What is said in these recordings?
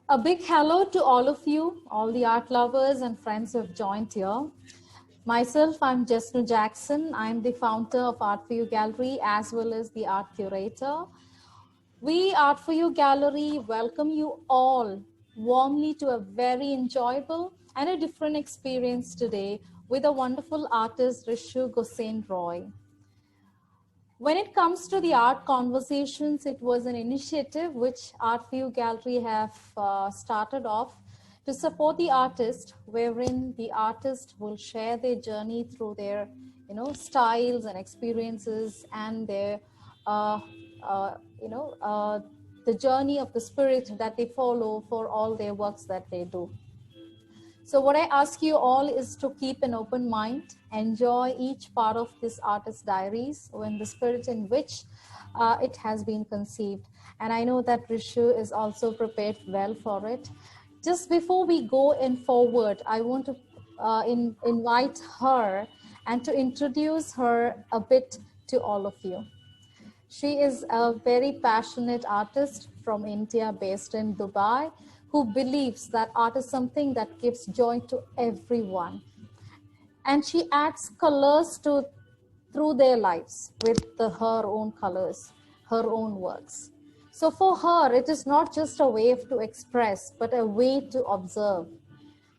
A big hello to all of you, all the art lovers and friends who have joined here. Myself, I'm Jesnu Jackson. I'm the founder of Art for You Gallery as well as the art curator. We, Art for You Gallery, welcome you all warmly to a very enjoyable and a different experience today with a wonderful artist, Rishu Gosain Roy. When it comes to the art conversations, it was an initiative which Art for You Gallery have started off to support the artist, wherein the artist will share their journey through their, styles and experiences and their, uh, the journey of the spirit that they follow for all their works that they do. So what I ask you all is to keep an open mind, enjoy each part of this artist's diaries in the spirit in which it has been conceived. And I know that Rishu is also prepared well for it. Just before we go in forward, I want to invite her and to introduce her a bit to all of you. She is a very passionate artist from India based in Dubai who believes that art is something that gives joy to everyone. And she adds colors through their lives with her own colors, her own works. So for her, it is not just a way to express, but a way to observe.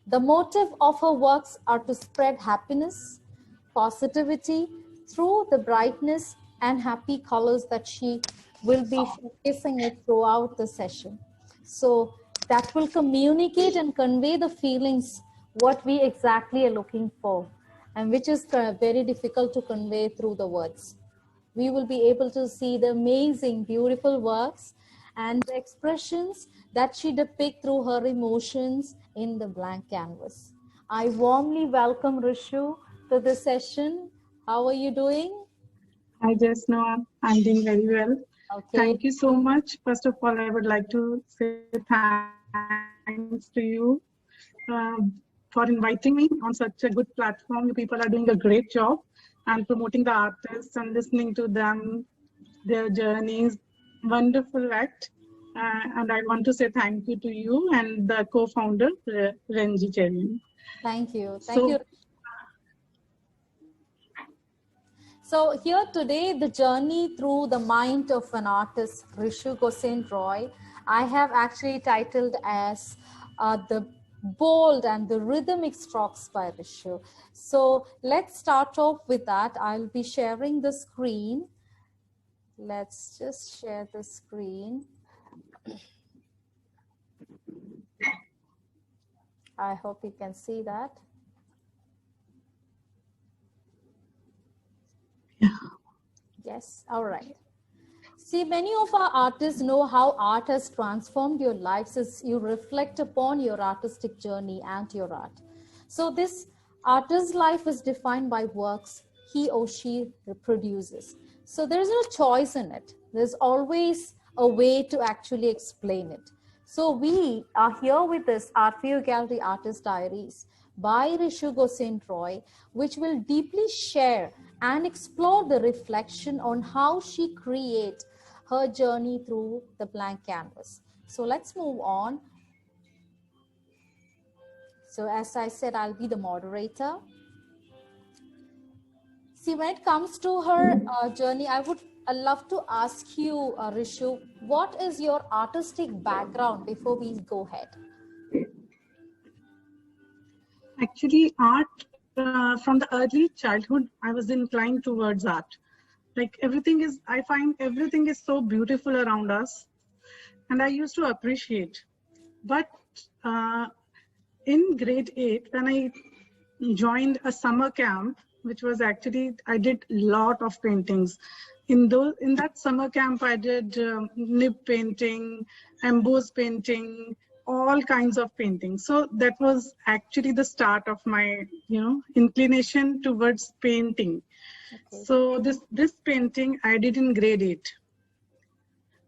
The motive of her works are to spread happiness, positivity through the brightness and happy colors that she will be showcasing it throughout the session. So that will communicate and convey the feelings what we exactly are looking for, and which is very difficult to convey through the words. We will be able to see the amazing, beautiful works and the expressions that she depicts through her emotions in the blank canvas. I warmly welcome Rishu to this session. How are you doing? I just know I'm doing very well. Okay. Thank you so much. First of all, I would like to say thanks to you for inviting me on such a good platform. You people are doing a great job and promoting the artists and listening to them, their journeys. Wonderful act. And I want to say thank you to you and the co-founder, Renji Cherry. Thank you. Thank you. So here today, the journey through the mind of an artist, Rishu Gosain Roy, I have actually titled as the bold and the rhythmic strokes by Rishu. So let's start off with that. I'll be sharing the screen. Let's just share the screen. I hope you can see that. Yeah. Yes, all right. See, many of our artists know how art has transformed your lives as you reflect upon your artistic journey and your art. So this artist's life is defined by works he or she reproduces. So there's no choice in it. There's always a way to actually explain it. So we are here with this Art for You Gallery Artist Diaries by Rishu Gosain Roy, which will deeply share and explore the reflection on how she creates her journey through the blank canvas. So let's move on. So as I said, I'll be the moderator. See, when it comes to her journey, I would love to ask you, Rishu, what is your artistic background before we go ahead? Actually, art from the early childhood, I was inclined towards art. Like I find everything is so beautiful around us, and I used to appreciate. But in grade 8, when I joined a summer camp, which was actually, I did a lot of paintings. In that summer camp, I did nib painting, embossed painting, all kinds of painting. So that was actually the start of my, inclination towards painting. Okay. So this painting I did in grade 8.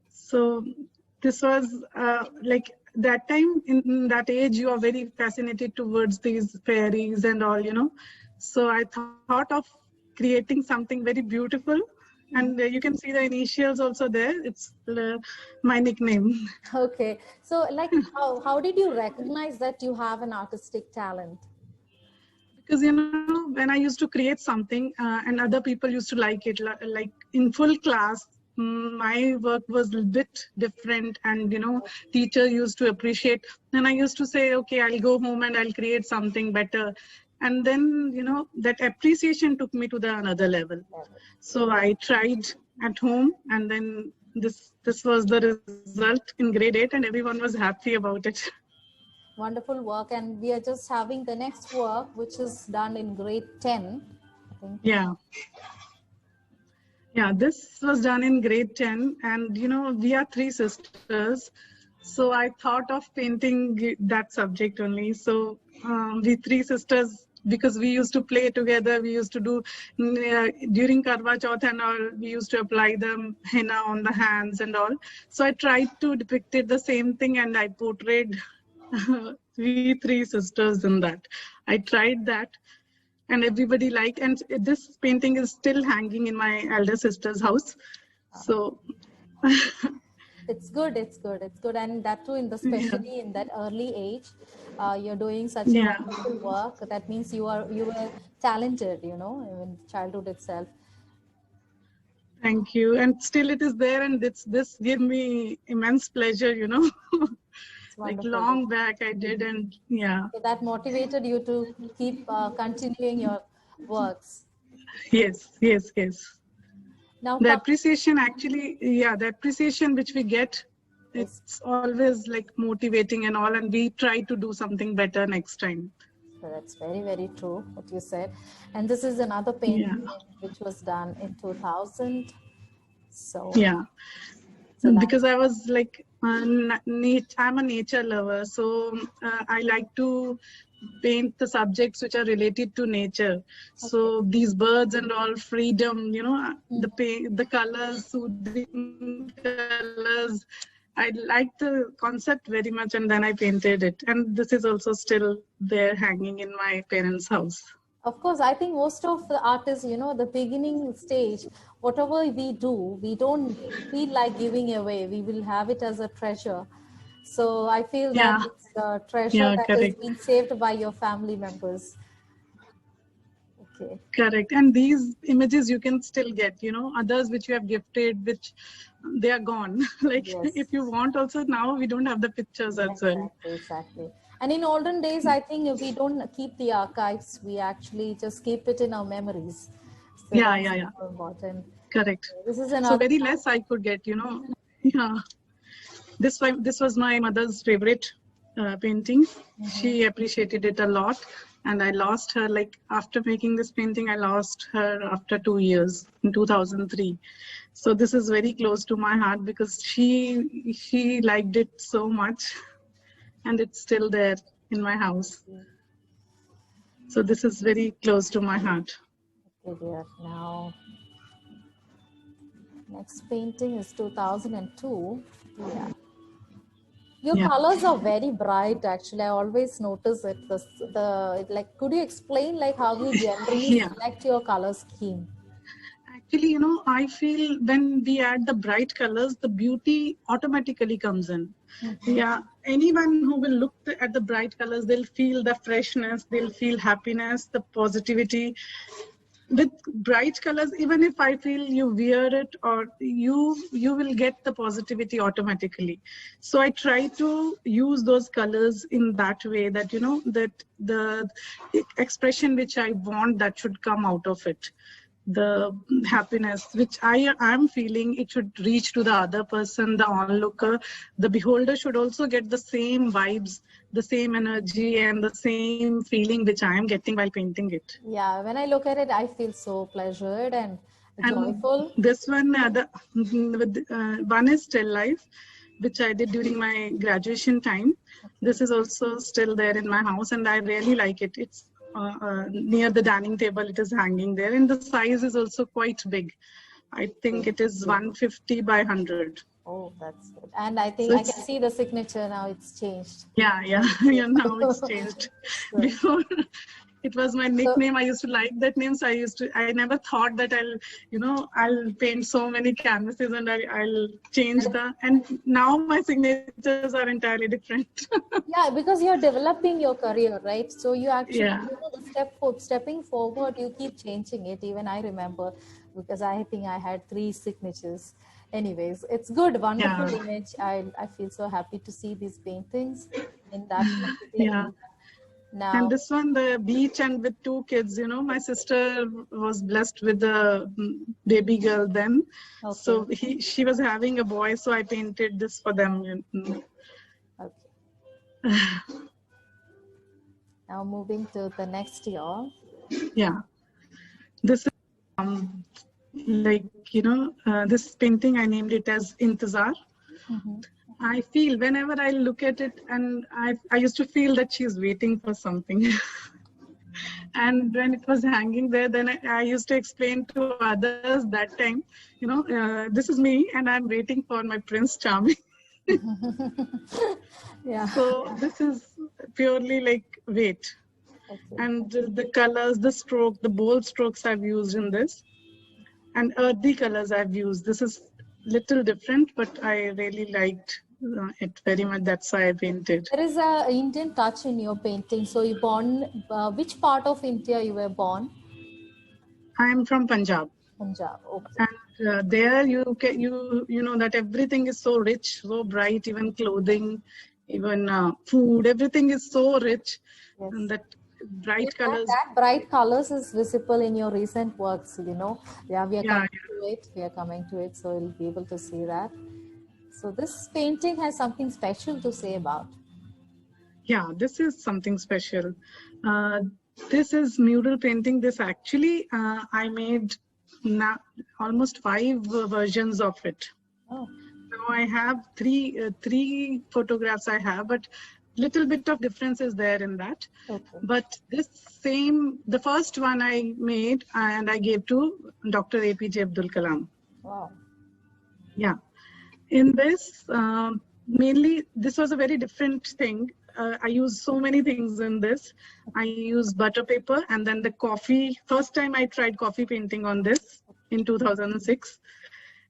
So this was like that time, in that age, you are very fascinated towards these fairies and all, So I thought of creating something very beautiful And you can see the initials also there. It's my nickname. Okay. So like how did you recognize that you have an artistic talent? Because, you know, when I used to create something and other people used to like it, like in full class, my work was a bit different, and, you know, teacher used to appreciate. Then I used to say, okay, I'll go home and I'll create something better. And then, you know, that appreciation took me to the another level. So I tried at home, and then this was the result in grade 8, and everyone was happy about it. Wonderful work. And we are just having the next work, which is done in grade 10, I think. Yeah. Yeah, this was done in grade 10, and, you know, we are 3 sisters. So I thought of painting that subject only. So we 3 sisters, because we used to play together, we used to do during Karwa Chauth and all, we used to apply the henna on the hands and all. So I tried to depict it the same thing, and I portrayed we 3 sisters in that. I tried that, and everybody liked. And this painting is still hanging in my elder sister's house. So it's good. And that too, especially in that early age, you're doing such a wonderful work. That means you were talented, you know, in childhood itself. Thank you. And still it is there, and this gave me immense pleasure, you know. Like long back I did, and yeah. So that motivated you to keep continuing your works. Yes. Now the appreciation actually, the appreciation which we get, it's always like motivating and all, and we try to do something better next time. So that's very, very true what you said. And this is another painting which was done in 2000. So yeah, because I was like, I'm a nature lover, so I like to paint the subjects which are related to nature. So these birds and all, freedom, you know, the colors, soothing colors. I liked the concept very much, and then I painted it. And this is also still there hanging in my parents' house. Of course, I think most of the artists, you know, the beginning stage, whatever we do, we don't feel like giving away. We will have it as a treasure. So I feel that it's a treasure that has been saved by your family members. Okay. Correct. And these images you can still get, you know, others which you have gifted, which they are gone. Like if you want also, now we don't have the pictures as well. Exactly. And in olden days, I think we don't keep the archives. We actually just keep it in our memories. So yeah. Important. Correct. This is so very less I could get, you know. Yeah. This was my mother's favorite painting. She appreciated it a lot. And I lost her, like after making this painting, I lost her after 2 years in 2003. So this is very close to my heart, because she liked it so much, and it's still there in my house. So this is very close to my heart. Okay, dear. Now, next painting is 2002. Yeah. Your colors are very bright. Actually, I always notice it. Like, could you explain like how you generally select your color scheme? Actually, you know, I feel when we add the bright colors, the beauty automatically comes in. Yeah, anyone who will look at the bright colors, they'll feel the freshness, they'll feel happiness, the positivity. With bright colors, even if I feel you wear it, or you will get the positivity automatically. So I try to use those colors in that way, that, you know, that the expression which I want, that should come out of it. The happiness which I am feeling, it should reach to the other person, the onlooker. The beholder should also get the same vibes, the same energy, and the same feeling which I am getting while painting it. Yeah, when I look at it, I feel so pleasured and joyful. This one, one is Still Life, which I did during my graduation time. This is also still there in my house, and I really like it. It's near the dining table, it is hanging there, and the size is also quite big. I think it is 150 by 100. Oh, that's good. And I think I can see the signature now. It's changed. Yeah. Now it's changed. Before, It was my nickname. I used to like that name. So I never thought that I'll paint so many canvases and I'll change and now my signatures are entirely different. Yeah, because you're developing your career, right? So you actually, Yeah. stepping forward, you keep changing it. Even I remember, because I think I had 3 signatures. Anyways, it's good, wonderful image. I feel so happy to see these paintings in that particular Yeah. area. Now, And this one, the beach and with 2 kids, my sister was blessed with a baby girl then. okay. So she was having a boy, so I painted this for them. Okay. Now moving to the next year. Yeah. This is this painting, I named it as Intezar. I feel whenever I look at it, and I used to feel that she's waiting for something. And when it was hanging there, then I used to explain to others that time, this is me and I'm waiting for my Prince Charming. Yeah. So this is purely like weight. Okay. And the colors, the stroke, the bold strokes I've used in this, and earthy colors I've used. This is little different, but I really liked it very much. That's why I painted. There is a Indian touch in your painting. So you born, which part of India you were born? I am from Punjab. Punjab. Okay. And there you know that everything is so rich, so bright, even clothing, even food, everything is so rich. Yes. And that bright colors. That bright colors is visible in your recent works, Yeah, we are coming to it. We are coming to it, so you'll be able to see that. So this painting has something special to say about. Yeah, this is something special. This is mural painting. This actually, I made now almost 5 versions of it. Oh. Now I have three photographs I have, but little bit of difference is there in that. Okay. But the first one I made and I gave to Dr. APJ Abdul Kalam. Wow. Yeah. In this, mainly, this was a very different thing. I used so many things in this. I used butter paper and then the coffee. First time I tried coffee painting on this in 2006.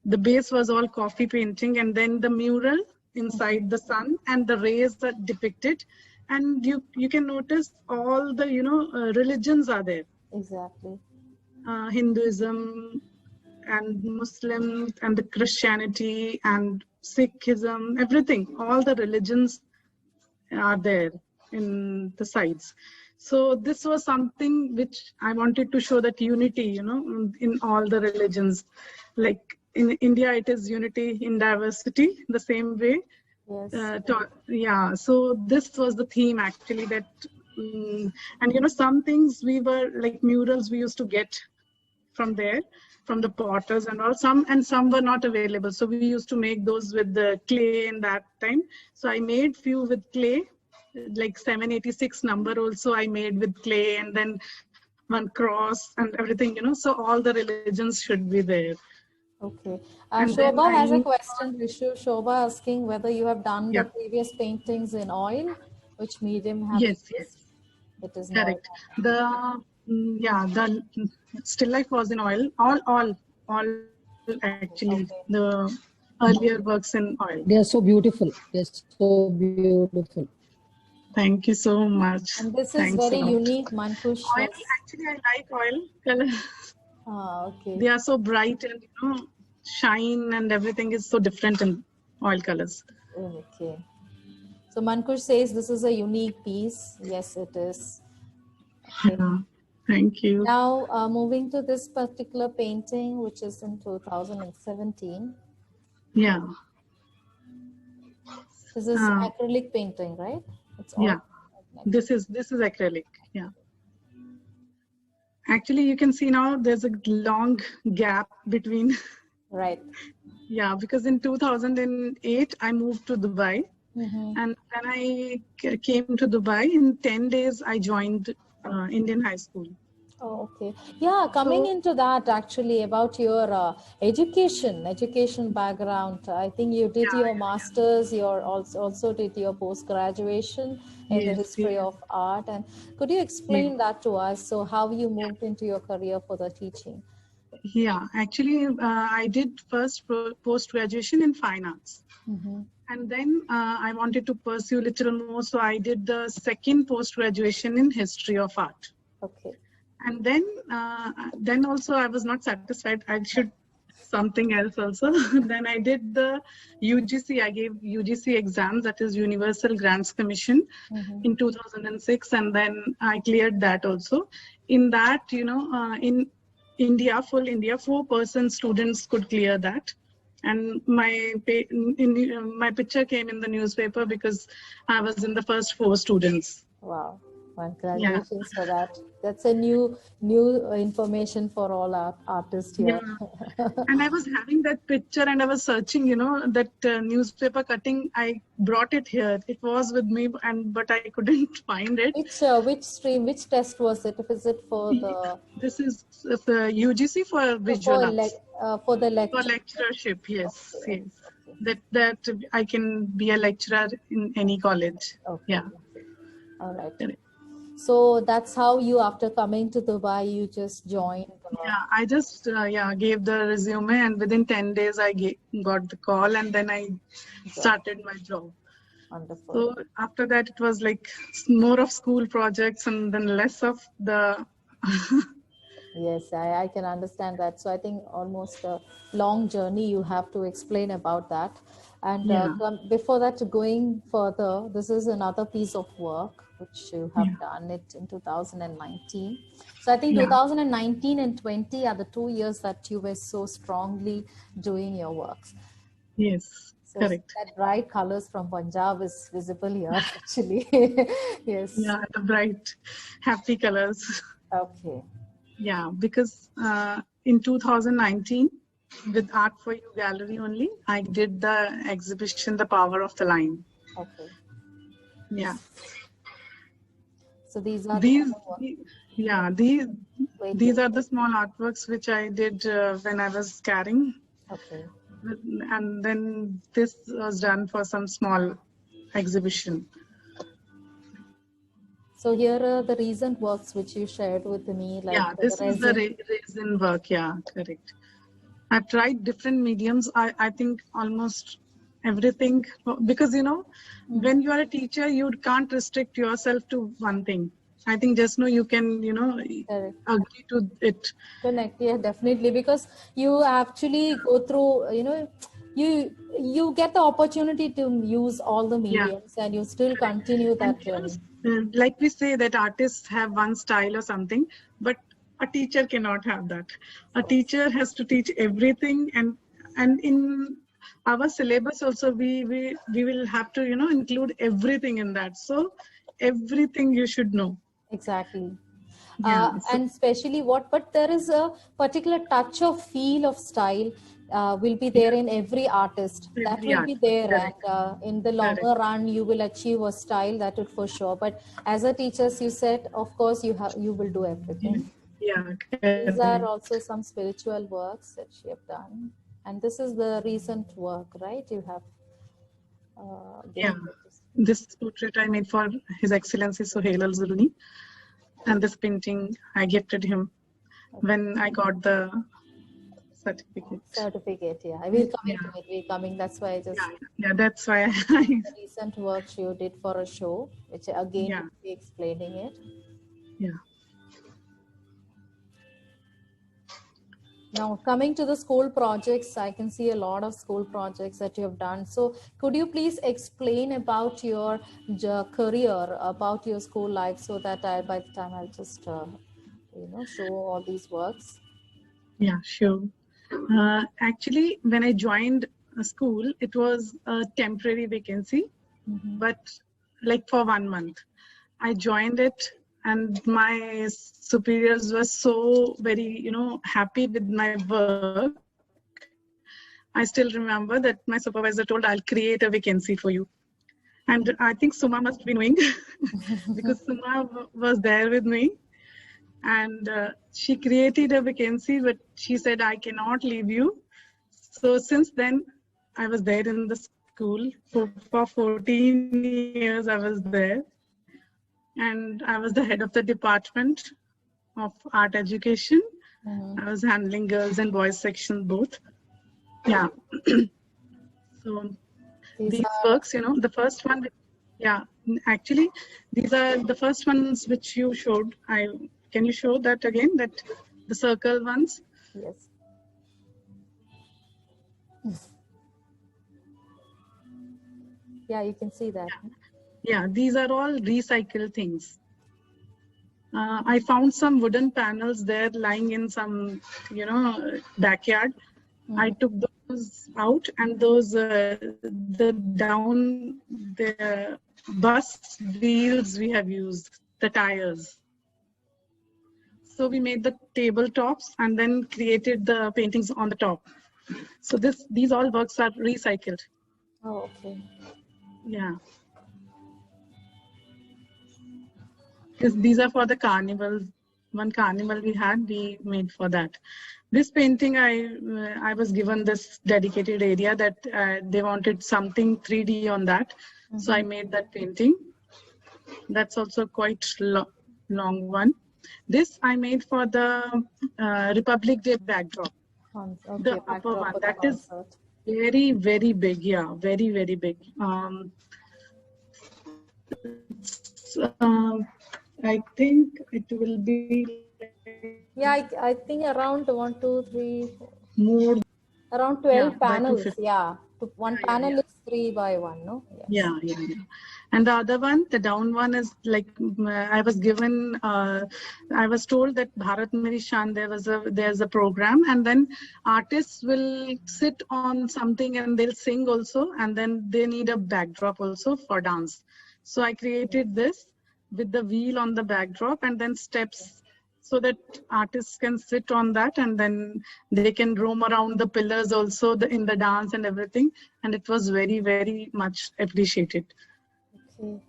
The base was all coffee painting, and then the mural inside the sun and the rays that depicted. And you can notice all the, religions are there. Exactly. Hinduism and Muslim and the Christianity and Sikhism, everything, all the religions are there in the sides. So this was something which I wanted to show, that unity, in all the religions. Like in India, it is unity in diversity, the same way. Yes. So this was the theme actually, that, and some things we were like murals we used to get from there, from the potters and all, some were not available. So we used to make those with the clay in that time. So I made few with clay, like 786 number also I made with clay, and then one cross and everything, so all the religions should be there. Okay. Shobha has a question. Shobha asking whether you have done the previous paintings in oil, which medium have Yes. It is correct. The still life was in oil. All actually, the earlier works in oil. They are so beautiful. Yes, so beautiful. Thank you so much. And this is very unique, Mankush. Oil, actually, I like oil colors. Okay. They are so bright and shine, and everything is so different in oil colors. Okay. So Mankush says this is a unique piece. Yes, it is. Okay. Thank you. Now moving to this particular painting, which is in 2017. Yeah. This is acrylic painting, right? It's all This is acrylic. Yeah. Actually, you can see now there's a long gap between. Right. Yeah, because in 2008 I moved to Dubai, and when I came to Dubai, in 10 days I joined Indian high school. Oh, okay. Yeah, coming So into that actually about your education background. I think you did yeah, your master's, you also did your post graduation in the yes, history yes. of art. And could you Yes. explain that to us? So how you moved into your career for the teaching? Yeah, actually, I did first post graduation in fine arts, Mm-hmm. and then I wanted to pursue little more, so I did the second post graduation in history of art. Okay. And then also I was not satisfied. I should something else also. Then I did the UGC. I gave UGC exams, that is Universal Grants Commission, Mm-hmm. in 2006, and then I cleared that also. In that, in India, full India, 4% students could clear that. And my picture came in the newspaper because I was in the first 4 students. Wow. Yeah. Congratulations for that. That's a new information for all our artists here. Yeah. And I was having that picture and I was searching, that newspaper cutting. I brought it here. It was with me, but I couldn't find it. Which stream, which test was it? If is it for Y- the This is the UGC for visual arts, for the for lecture? lecturership. Yes, Okay, yes. okay, That I can be a lecturer in any college. okay, Yeah. okay. All right. Correct. So that's how you, after coming to Dubai, you just joined. Yeah, I just gave the resume, and within 10 days I got the call, and then I started my job. Wonderful. So after that, it was like more of school projects and then less of the. Yes, I can understand that. So I think almost a long journey you have to explain about that. And Yeah, before that, going further, this is another piece of work which you have yeah, done it in 2019. So I think yeah. 2019 and 20 are the 2 years that you were so strongly doing your works. Yes, So correct. that bright colors from Punjab is visible here actually. Yes. Yeah, the bright, happy colors. Okay. Yeah, because in 2019, with Art for You Gallery only, I did the exhibition, The Power of the Line. Okay. Yeah. So these are These, the yeah, these, wait, these wait. are the small artworks which I did when I was carrying. Okay. And then this was done for some small exhibition. So here are the recent works which you shared with me, like Yeah, the this is the resin. resin work. Yeah, correct. I've tried different mediums. I think almost everything, because when you are a teacher, you can't restrict yourself to one thing. I think just know you can, Correct. agree to it. Connect, yeah, definitely, because you actually go through, you get the opportunity to use all the Yeah. mediums and you still continue And that journey. like we say that artists have one style or something, but a teacher cannot have that. A teacher has to teach everything, and in our syllabus also we will have to include everything in that. So everything you should know. Exactly. Yeah. So, And especially but there is a particular touch of feel of style will be there in every artist. That every will art. be there, Correct. and in the Correct. longer run, you will achieve a style that would for sure. But as a teacher, you said, of course, you will do everything. Yeah. These are Correct. also some spiritual works that you have done, and this is the recent work, right? You have Yeah. given it. This portrait I made for His Excellency Sohail Al-Zuruni, and this painting I gifted him when I got the certificate. Certificate, yeah. We'll come Yeah. into it. We're coming. That's why I just Yeah, that's why the recent work you did for a show, which again Yeah. you'll be explaining it. yeah. Now, coming to the school projects, I can see a lot of school projects that you have done. So, could you please explain about your career, about your school life, so that by the time I'll just, show all these works. Yeah, sure. Actually, when I joined a school, it was a temporary vacancy, but like for 1 month. I joined it, and my superiors were so very, happy with my work. I still remember that my supervisor told, I'll create a vacancy for you. And I think Suma must be knowing because Suma was there with me. And she created a vacancy, but she said, I cannot leave you. So since then, I was there in the school. For 14 years, I was there. And I was the head of the department of art education. I was handling girls and boys section both. Yeah. So these works, you know, the first one, yeah, actually, these are the first ones which you showed. Can you show that again, that the circle ones? Yes. Yeah, you can see that. Yeah, these are all recycled things. I found some wooden panels there lying in some, you know, backyard. I took those out, and those the bus wheels we have used, the tires. So we made the tabletops and then created the paintings on the top. So these all works are recycled. Oh, okay. Yeah. These are for the carnival. One carnival we had, we made for that. This painting, I was given this dedicated area that they wanted something 3D on that. So I made that painting. That's also quite long one. This I made for the Republic Day backdrop. Okay, The upper one, that is very, very big. Yeah, very, very big. I think it will be. Yeah, I think around 1, 2, 3, 4, more. around 12 by panels. 250. Yeah, one panel is 3 by 1, no? Yes. Yeah. And the other one, the down one, is like I was given. I was told that Bharat Meri Shan, there's a program, and then artists will sit on something and they'll sing also, and then they need a backdrop also for dance. So I created this with the wheel on the backdrop and then steps, so that artists can sit on that and then they can roam around the pillars also in the dance and everything. And it was very, very much appreciated. Okay.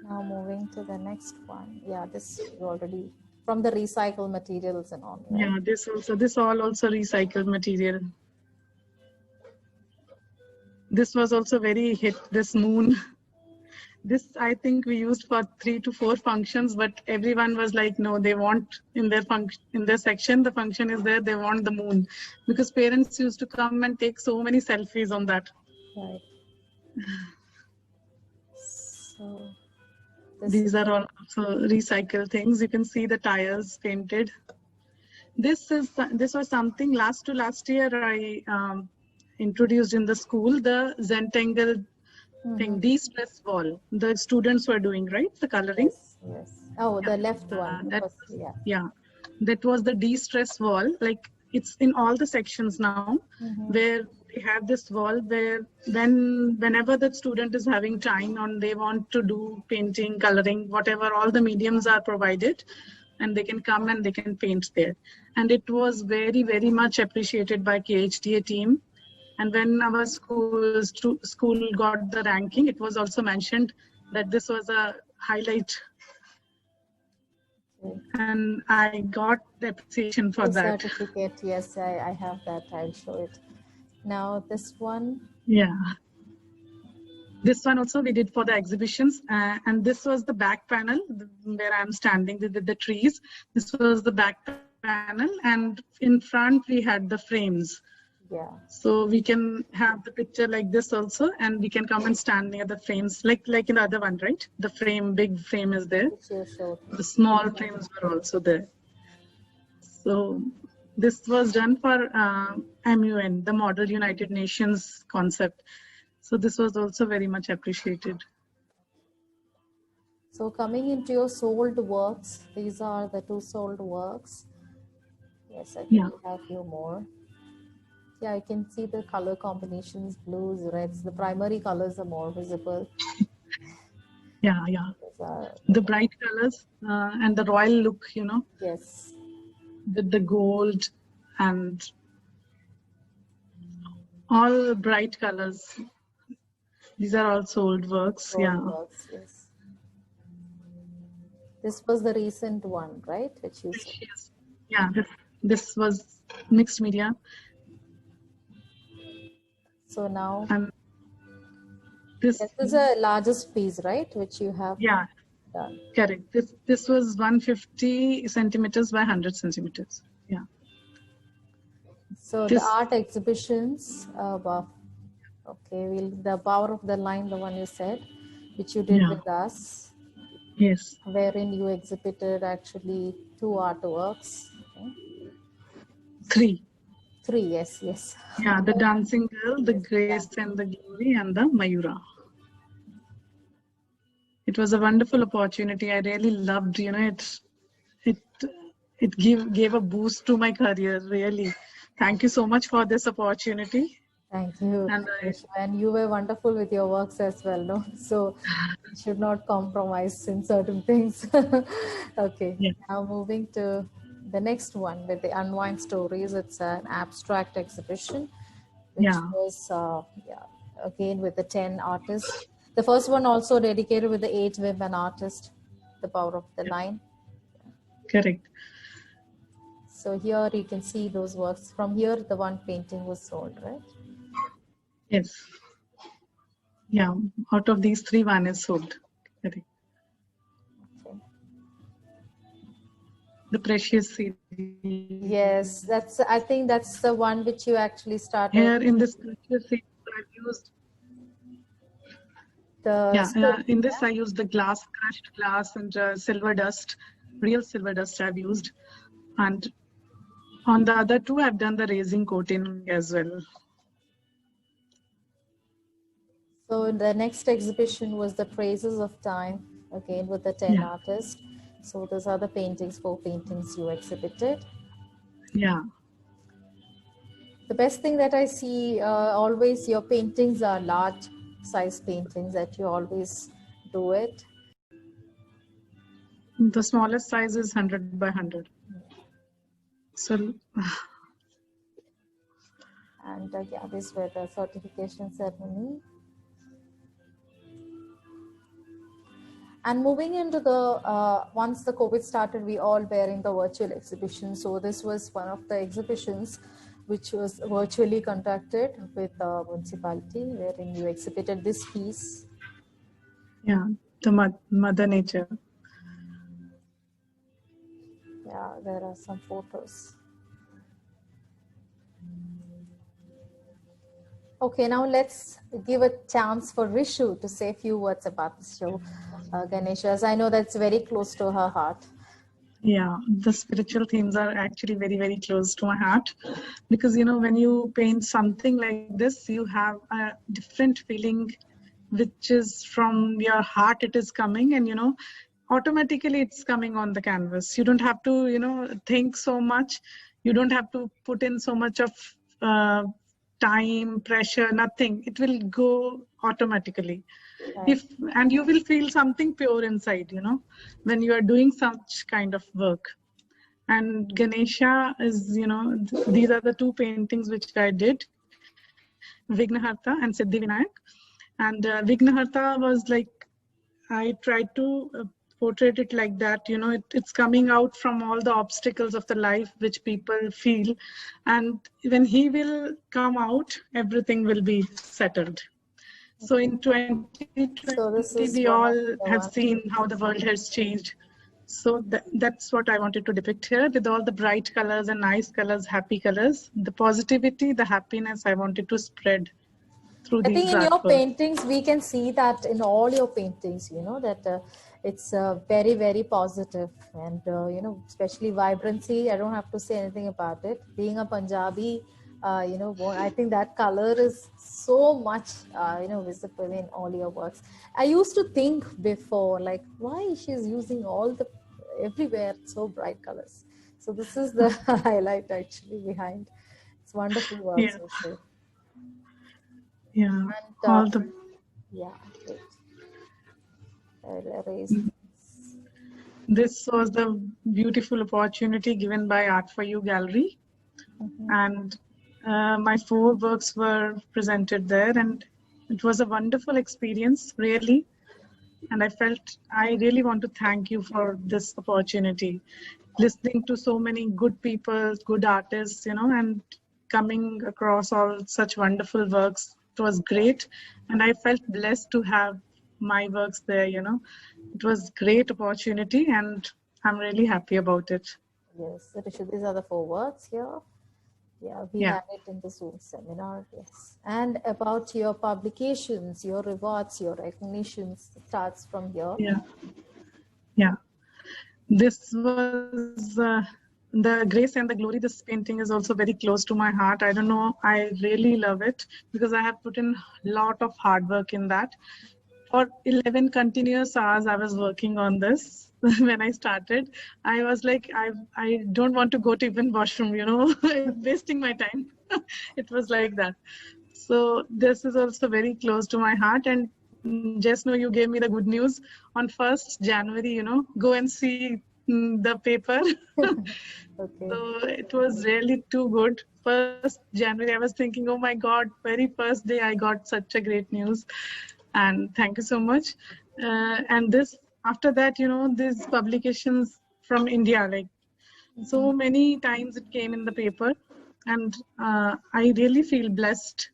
Now moving to the next one. Yeah, this is already from the recycled materials and all. Right? Yeah, this all also recycled material. This was also very hit, this moon. This I think we used for 3 to 4 functions, but everyone was like, no, they want in their section, the function is there, they want the moon, because parents used to come and take so many selfies on that. Right. So these are all also recycled things. You can see the tires painted. This was something last year I introduced in the school, the Zentangle thing, de-stress wall. The students were doing, right? The coloring. Yes. Oh, the left one. That was the de-stress wall. Like it's in all the sections now, where we have this wall where whenever the student is having time and they want to do painting, coloring, whatever, all the mediums are provided, and they can come and they can paint there. And it was very, very much appreciated by KHDA team. And when our school got the ranking, it was also mentioned that this was a highlight. Okay. And I got the appreciation for that. Certificate, yes, I have that. I'll show it. Now this one. Yeah. This one also we did for the exhibitions. And this was the back panel where I'm standing with the trees. This was the back panel. And in front, we had the frames. Yeah. So we can have the picture like this also, and we can come and stand near the frames, like in the other one, right? The frame, big frame is there. The small frames were also there. So this was done for MUN, the Model United Nations concept. So this was also very much appreciated. So coming into your sold works, these are the 2 sold works. Yes, I think we have a few more. Yeah, I can see the color combinations, blues, reds. The primary colors are more visible. Yeah. The bright colors and the royal look, you know. Yes. With the gold and all bright colors. These are all sold works. Sold works, yes. This was the recent one, right? Which you said. Precious. Yeah, this was mixed media. So now And this, this is a largest piece, right? Which you have yeah, done. correct. This was 150 centimeters by 100 centimeters. Yeah. So the This, art exhibitions, okay, the power of the line, the one you said, which you did yeah, with us, yes, wherein you exhibited actually 2 artworks. Okay. 3. 3, yes, yes. Yeah, the dancing girl, the Yes, grace and the glory, and the Mayura. It was a wonderful opportunity. I really loved, it it gave a boost to my career. Really, thank you so much for this opportunity. Thank you. And And you were wonderful with your works as well, no? So you should not compromise in certain things. Okay. yeah, Now moving to the next one with the Unwind Stories. It's an abstract exhibition, which yeah, was again with the 10 artists. The first one also dedicated with the 8 women artists, the power of the line. correct. So here you can see those works. From here, the one painting was sold, right? Yes. Yeah, out of these 3, 1 is sold. Correct. Okay. The Precious series. Yes, I think that's the one which you actually started. Here in this Precious series, I've used. In this I used the crushed glass, and silver dust, real silver dust I've used. And on the other 2, I've done the raising coating as well. So the next exhibition was the Traces of Time, again with the 10 artists. So those are the paintings, 4 paintings you exhibited. Yeah. The best thing that I see, always your paintings are large size paintings, that you always do it. The smallest size is 100 by 100. So, and yeah, these were the certification ceremony. And moving into the, once the COVID started, we all were in the virtual exhibition. So this was one of the exhibitions which was virtually conducted with the municipality, wherein you exhibited this piece. Yeah, the Mother Nature. Yeah, there are some photos. Okay, now let's give a chance for Rishu to say a few words about the show, Ganesha, as I know that's very close to her heart. Yeah, the spiritual themes are actually very, very close to my heart, because, when you paint something like this, you have a different feeling, which is from your heart, it is coming, and, automatically it's coming on the canvas. You don't have to, think so much. You don't have to put in so much of time, pressure, nothing. It will go automatically. Right. And you will feel something pure inside, when you are doing such kind of work. And Ganesha is, these are the 2 paintings which I did, Vignaharta and Siddhivinayak. And Vignaharta was like, I tried to portray it like that, it's coming out from all the obstacles of the life which people feel. And when he will come out, everything will be settled. So in 2020, we all have seen how the world has changed. So that's what I wanted to depict here, with all the bright colors and nice colors, happy colors. The positivity, the happiness I wanted to spread through these artworks. I think in your paintings, we can see that in all your paintings, that it's very, very positive. And, especially vibrancy, I don't have to say anything about it. Being a Punjabi, I think that color is so much, visible in all your works. I used to think before, like, why she's using everywhere so bright colors. So this is the highlight actually behind. It's wonderful work. Yeah. Also. Yeah. And, all the. Yeah. Great. I'll erase. This was the beautiful opportunity given by Art for You Gallery. And my 4 works were presented there, and it was a wonderful experience, really. And I felt I really want to thank you for this opportunity. Listening to so many good people, good artists, and coming across all such wonderful works. It was great. And I felt blessed to have my works there. It was great opportunity and I'm really happy about it. Yes, Rishu, these are the 4 words here. Yeah, we Yeah. had it in the Zoom seminar, yes. And about your publications, your rewards, your recognitions starts from here. Yeah. Yeah. This was the Grace and the Glory. This painting is also very close to my heart. I don't know. I really love it because I have put in a lot of hard work in that. For 11 continuous hours, I was working on this. When I started, I was like, I don't want to go to even washroom, wasting my time. It was like that. So this is also very close to my heart. And just know you gave me the good news on 1st January, go and see the paper. Okay. So it was really too good. 1st January, I was thinking, oh my God, very first day I got such a great news. And thank you so much. And this, after that, these publications from India, like so many times it came in the paper. And I really feel blessed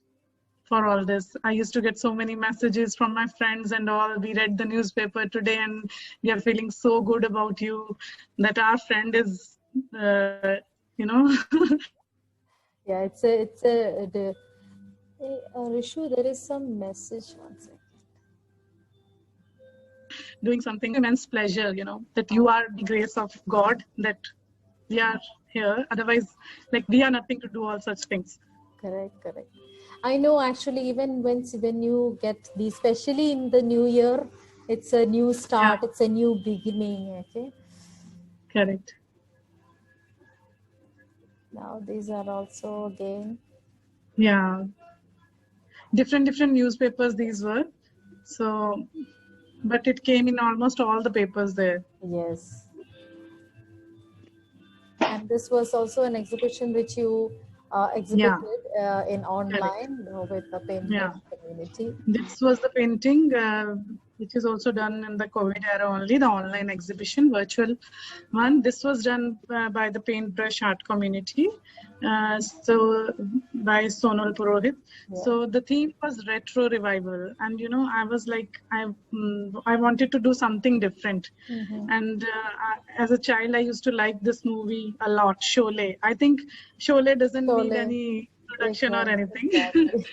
for all this. I used to get so many messages from my friends and all. We read the newspaper today and we are feeling so good about you that our friend is, you know, Yeah, Rishu, there is some message. One second. doing something immense pleasure, that you are the grace of God, that we are here. Otherwise, like we are nothing to do all such things. Correct, correct. I know actually even when you get these, especially in the new year, it's a new start, Yeah. it's a new beginning, okay? Correct. Now these are also again. Yeah. Different newspapers these were. So, but it came in almost all the papers there. Yes. And this was also an exhibition which you exhibited in Correct. online with the Yeah. paintbrush community. This was the painting, which is also done in the COVID era only, the online exhibition, virtual one. This was done by the paintbrush art community, so by Sonal Purohit. Yeah. So the theme was retro revival, and I was like, I wanted to do something different. And as a child, I used to like this movie a lot, Sholay. I think Sholay doesn't need Sholay. any introduction or anything. Exactly.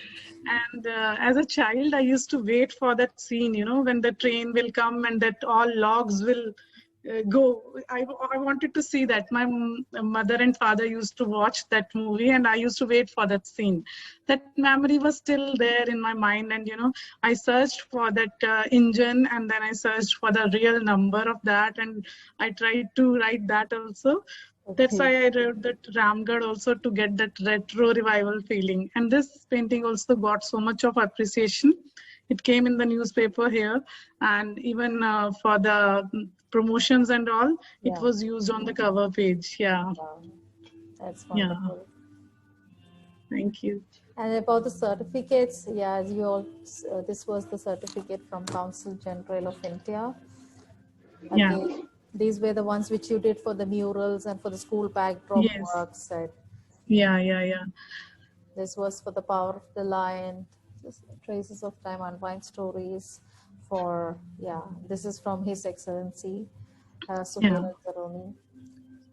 And as a child, I used to wait for that scene, when the train will come and that all logs will go. I wanted to see that. My mother and father used to watch that movie and I used to wait for that scene. That memory was still there in my mind. And, I searched for that engine and then I searched for the real number of that. And I tried to write that also. That's why I wrote that Ramgarh also, to get that retro revival feeling. And this painting also got so much of appreciation. It came in the newspaper here, and even for the promotions and all, it was used on the cover page. Yeah. Wow. That's wonderful. Yeah. Thank you. And about the certificates, yeah, as you all, this was the certificate from Council General of India. Again, Yeah. these were the ones which you did for the murals and for the school backdrop Yes. works. Right? Yeah. This was for the Power of the Lion, just Traces of Time, Unwind Stories. For this is from His Excellency Suhail Zaroni,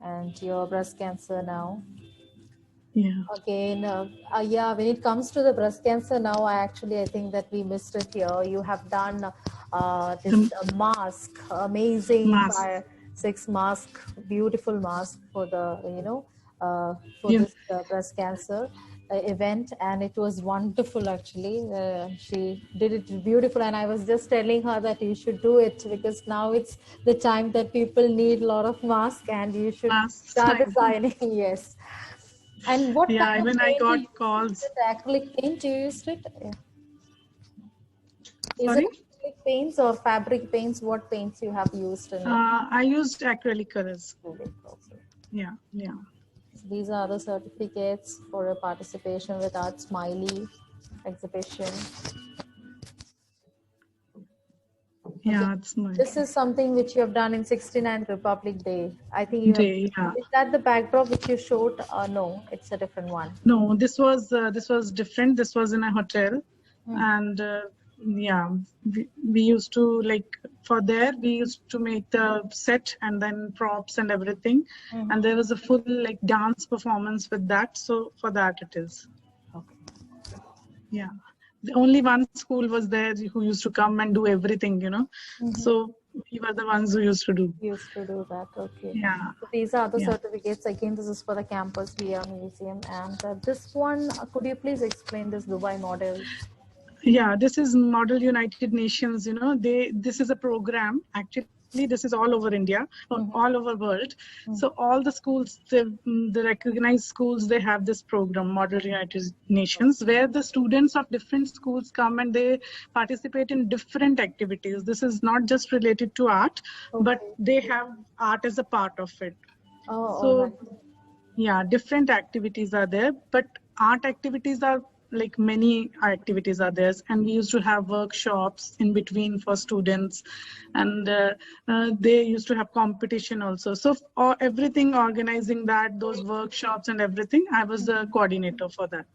and your breast cancer now. Yeah. Again, when it comes to the breast cancer now, I think that we missed it here. You have done this mask, amazing Mask. 6 mask, beautiful mask for the, for this breast cancer event. And it was wonderful, actually. She did it beautiful. And I was just telling her that you should do it because now it's the time that people need a lot of masks and you should start designing. Yes. And what kind of even I got calls. Is it acrylic paint you used it? Yeah. Is Sorry? it acrylic paints or fabric paints? What paints you have used in it? I used acrylic colors. Also. Yeah. So these are the certificates for your participation with Art Smiley exhibition. Yeah, it's nice. This is something which you have done in 69th Republic Day. I think you have. Day, yeah. Is that the backdrop which you showed? No, it's a different one. No, this was different. This was in a hotel, and yeah, we used to like for there we used to make the set and then props and everything, and there was a full like dance performance with that. So for that it is. Okay. Yeah, the only one school was there who used to come and do everything, you know. So we were the ones who used to do. Used to do that. Okay. Yeah. So these are the Yeah. certificates. Again, this is for the campus VR museum. And this one, could you please explain this Dubai model? Yeah, this is Model United Nations. You know, this is a program. Actually, this is all over India, all over world. So all the schools, the recognized schools, they have this program, Model United Nations, where the students of different schools come and they participate in different activities. This is not just related to art, but they have art as a part of it. Oh, So yeah, different activities are there, but art activities are like many activities are there, and we used to have workshops in between for students, and they used to have competition also. So everything organizing that, those workshops and everything, I was the coordinator for that.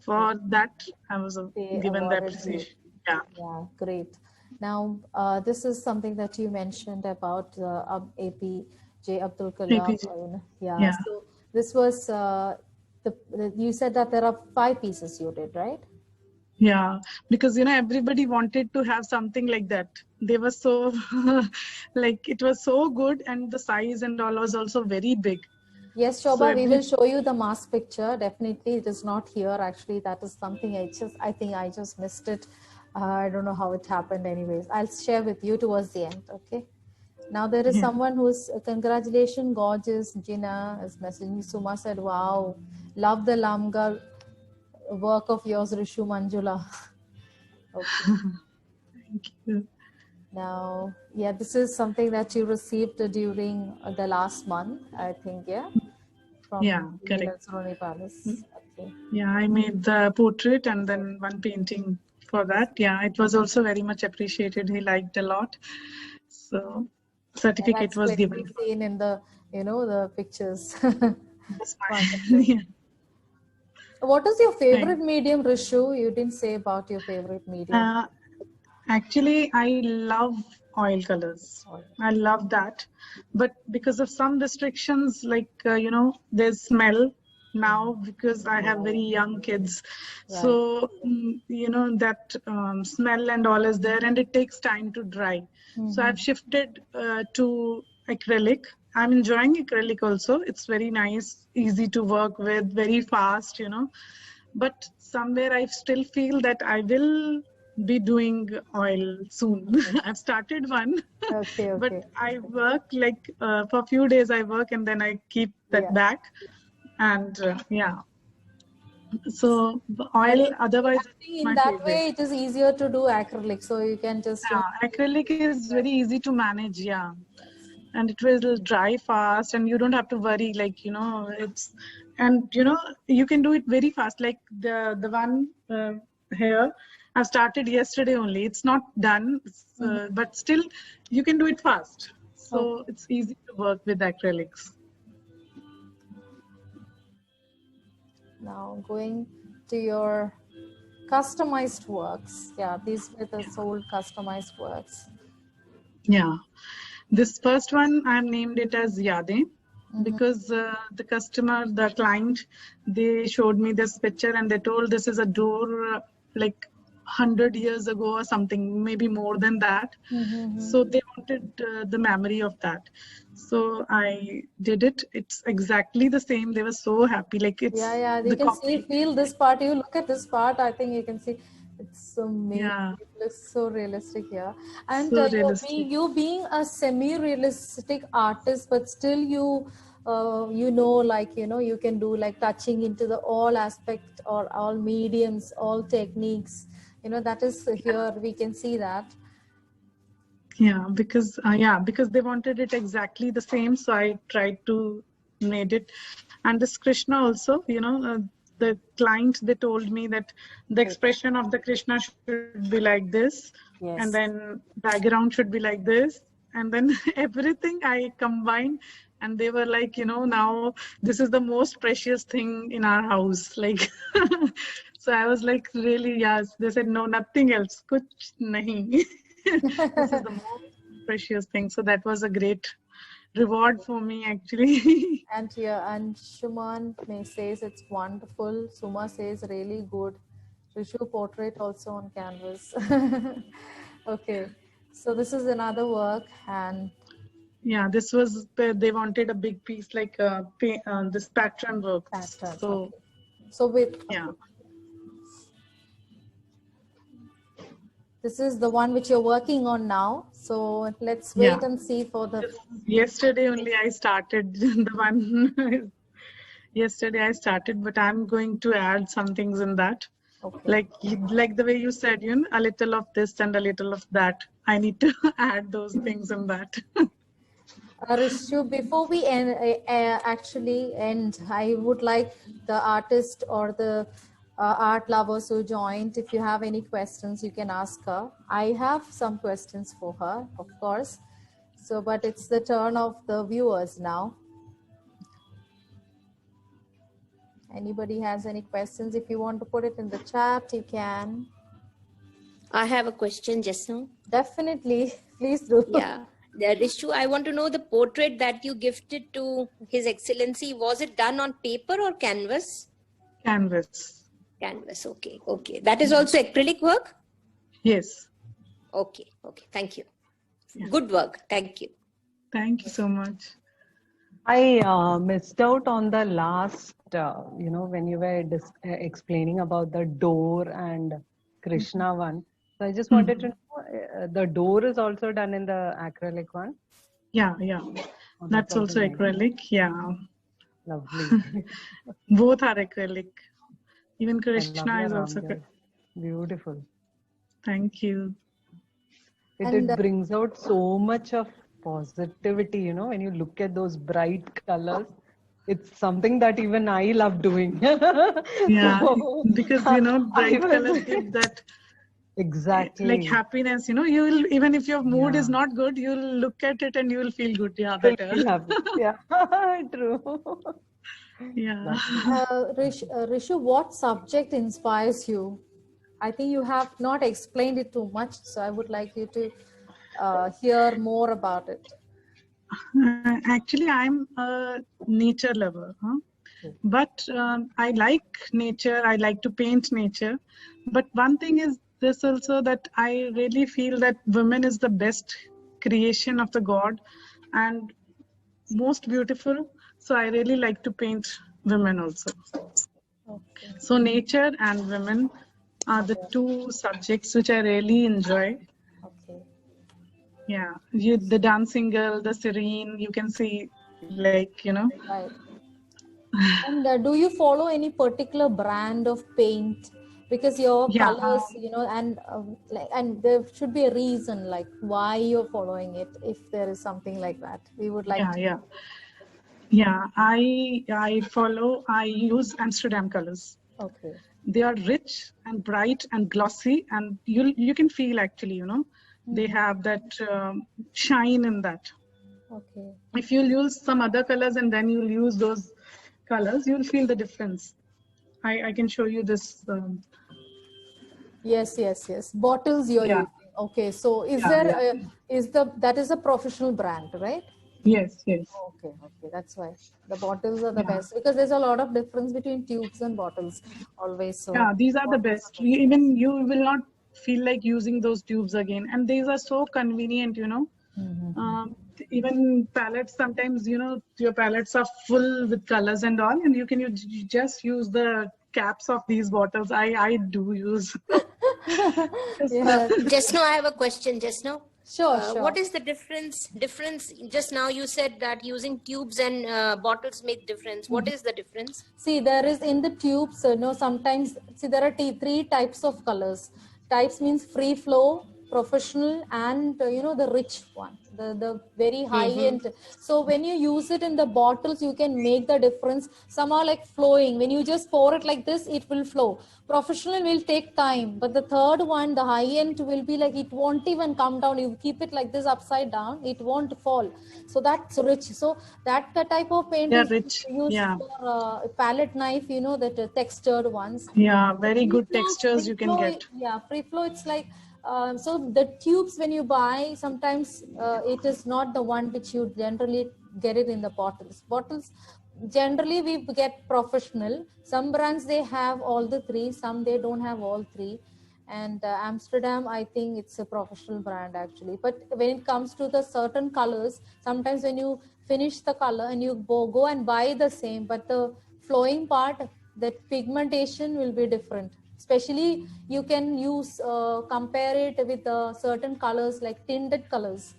For that, I was given the appreciation. Yeah. Yeah, great. Now, this is something that you mentioned about APJ Abdul Kalam. APJ. Yeah. Yeah. So this was you said that there are 5 pieces you did, right? Yeah, because you know everybody wanted to have something like that. They were so like it was so good, and the size and all was also very big. Yes, Shobha, we will show you the mask picture. Definitely, it is not here. Actually, that is something I think I just missed it. I don't know how it happened. Anyways, I'll share with you towards the end. Okay. Now there is someone who's congratulations, gorgeous. Gina is messaging. Suma said, "Wow, love the Lamgar work of yours, Rishu Manjula." Okay. Thank you. Now, yeah, this is something that you received during the last month, I think, yeah? From correct. Saroni Palace. Okay. Yeah, I made the portrait and then one painting for that. Yeah, it was also very much appreciated. He liked a lot. So certificate was given. Seen in the, the pictures. That's fine. Yeah. What is your favorite medium, Rishu? You didn't say about your favorite medium. Actually, I love oil colors. I love that. But because of some restrictions, like, there's smell now because I have very young kids. Right. So, that smell and all is there, and it takes time to dry. So I've shifted to acrylic. I'm enjoying acrylic also. It's very nice, easy to work with, very fast, But somewhere I still feel that I will be doing oil soon. I've started one, but I work like for a few days I work and then I keep that back, and so oil otherwise in that way it is easier to do acrylic, so you can just acrylic is very easy to manage, and it will dry fast and you don't have to worry, like it's, and you can do it very fast, like the one here I've started yesterday only. It's not done, but still you can do it fast. So it's easy to work with acrylics. Now going to your customized works. Yeah, these were the sold customized works. Yeah, this first one I've named it as Yade, because the customer, the client, they showed me this picture and they told this is a door like 100 years ago or something, maybe more than that. So they wanted the memory of that. So I did it. It's exactly the same. They were so happy. Like it's you can feel this part. You look at this part, I think you can see it's so amazing. It looks so realistic here. And so realistic. You being a semi-realistic artist, but still you you can do like touching into the all aspect or all mediums, all techniques. That is here, we can see that. Yeah, because they wanted it exactly the same, so I tried to made it. And this Krishna also, the client, they told me that the expression of the Krishna should be like this, Yes. And then background should be like this. And then everything I combined, and they were like, now this is the most precious thing in our house. Like, so I was like, really, yes. They said, no, nothing else. Kuch nahi. This is the most precious thing. So that was a great reward for me, actually. And Shuman says it's wonderful. Suma says really good. Rishu portrait also on canvas. Okay, so this is another work, and Yeah, this was, they wanted a big piece like this pattern work. pattern. So, Okay. So with yeah. this is the one which you're working on now. So let's wait and see for the. Yesterday only I started the one. Yesterday I started, but I'm going to add some things in that. Okay. Like the way you said, a little of this and a little of that. I need to add those things in that. Rishu, before we actually end, I would like the artist or the art lovers who joined, if you have any questions, you can ask her. I have some questions for her, of course. So, but it's the turn of the viewers now. Anybody has any questions? If you want to put it in the chat, you can. I have a question just now. Definitely, please do. Yeah, that is true. I want to know the portrait that you gifted to His Excellency. Was it done on paper or canvas? Canvas. Canvas. Okay. Okay. That is also acrylic work? Yes. Okay. Okay. Thank you. Yeah. Good work. Thank you. Thank you so much. I missed out on the last, when you were explaining about the door and Krishna one. So I just wanted to know, the door is also done in the acrylic one? Yeah. Oh, that's also nice. acrylic. Yeah. Lovely. Both are acrylic. Even Krishna is also acrylic. Beautiful. Thank you. It brings out so much of positivity, when you look at those bright colors. It's something that even I love doing. Yeah, because bright colors give that exactly like happiness. You will, even if your mood is not good, you'll look at it and you will feel good. Yeah, better. Feel happy. Yeah, true. Yeah. Rishu, what subject inspires you? I think you have not explained it too much, so I would like you to hear more about it. Actually, I'm a nature lover, but I like nature. I like to paint nature. But one thing is this also, that I really feel that women is the best creation of the God and most beautiful. So I really like to paint women also. Okay. So nature and women are the two subjects which I really enjoy. Okay. Yeah, the dancing girl, the serene, you can see, like, Right. And do you follow any particular brand of paint? Because your colors, and there should be a reason, like why you're following it. If there is something like that, we would like to. Yeah. I use Amsterdam colors. Okay. They are rich and bright and glossy, and you can feel actually, they have that shine in that. Okay. If you'll use some other colors and then you'll use those colors, you'll feel the difference. I can show you this. Yes. Bottles you're using. Okay. So that is a professional brand, right? Yes. Okay. That's why the bottles are the best, because there's a lot of difference between tubes and bottles always. So yeah, these are the best. Even you will not feel like using those tubes again, and these are so convenient. Even palettes, sometimes your palettes are full with colors and all, and you can just use the caps of these bottles. I do use. Just now I have a question. Just now. Sure. What is the difference? Just now you said that using tubes and bottles make difference. What is the difference? See, there is in the tubes, sometimes, see, there are three types of colors. Types means free flow, professional and the rich one, the very high end. So when you use it in the bottles, you can make the difference. Some are like flowing. When you just pour it like this, it will flow. Professional will take time, but the third one, the high end, will be like it won't even come down. You keep it like this upside down, it won't fall. So that's rich. So that type of paint Yeah, is rich. used Yeah. for palette knife, that textured ones. Yeah, very good Free textures you can flow, get. yeah, free flow. It's like so the tubes when you buy, sometimes it is not the one which you generally get it in the bottles. Bottles generally we get professional. Some brands they have all the three, some they don't have all three. And Amsterdam, I think it's a professional brand actually. But when it comes to the certain colors, sometimes when you finish the color and you go and buy the same, but the flowing part, that pigmentation will be different. Especially you can use compare it with certain colors like tinted colors.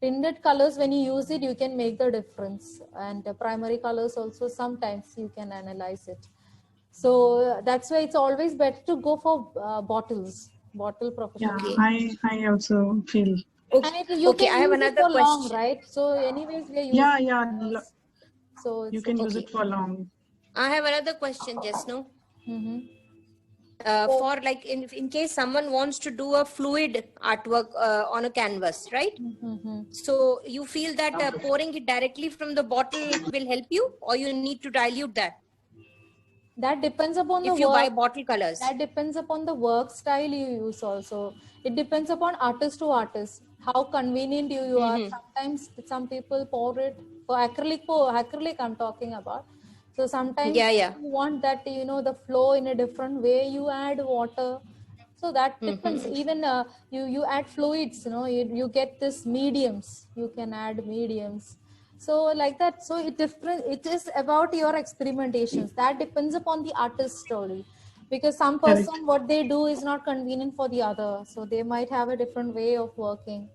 Tinted colors, when you use it, you can make the difference. And primary colors also, sometimes you can analyze it. So that's why it's always better to go for bottle professional. Yeah, I also feel. And you Okay, can I have use it another for long, question. right? So anyways, we are using Yeah, so you it's can use okay. it for long. I have another question, just now. Mhm. For like in case someone wants to do a fluid artwork on a canvas, right? Mhm. So you feel that pouring it directly from the bottle will help you, or you need to dilute that That depends upon the if you buy work. bottle colors? That depends upon the work style you use also. It depends upon artist to artist, how convenient you are. Sometimes some people pour it for acrylic I'm talking about. So sometimes Yeah, yeah. you want that, the flow in a different way, you add water. So that depends. Even you add fluids, you get this mediums, you can add mediums. So like that. So it is about your experimentations. That depends upon the artist story, because some Correct. person what they do is not convenient for the other, so they might have a different way of working.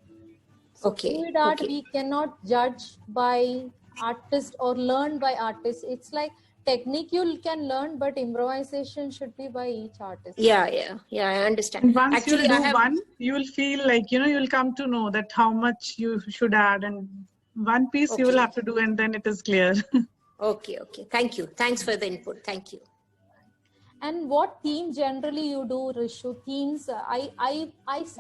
So Okay, fluid art okay. we cannot judge by artist or learn by artist. It's like technique you can learn, but improvisation should be by each artist. Yeah, I understand. And once Actually, you'll I do have. one, you will feel like, you'll come to know that how much you should add, and one piece you will Okay, have to do, and then it is clear. okay. Thank you. Thanks for the input. Thank you. And what theme generally you do, Rishu? Themes, I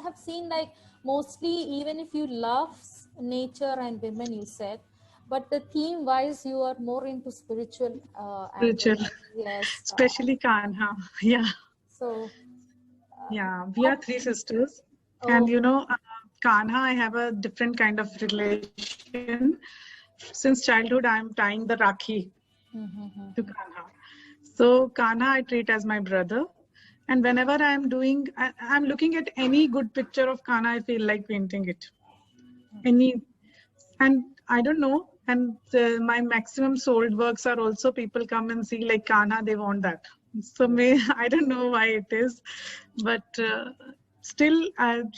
have seen like mostly, even if you love nature and women, you said, but the theme wise, you are more into spiritual angle. Spiritual, Yes. especially Kanha. Yeah. So, Yeah, we are three sisters. And oh, Kanha, I have a different kind of relation. Since childhood, I'm tying the Rakhi to Kanha. So Kanha, I treat as my brother. And whenever I'm looking at any good picture of Kanha, I feel like painting it. And I don't know. And my maximum sold works are also people come and see like Kanha, they want that. So I don't know why it is, but still,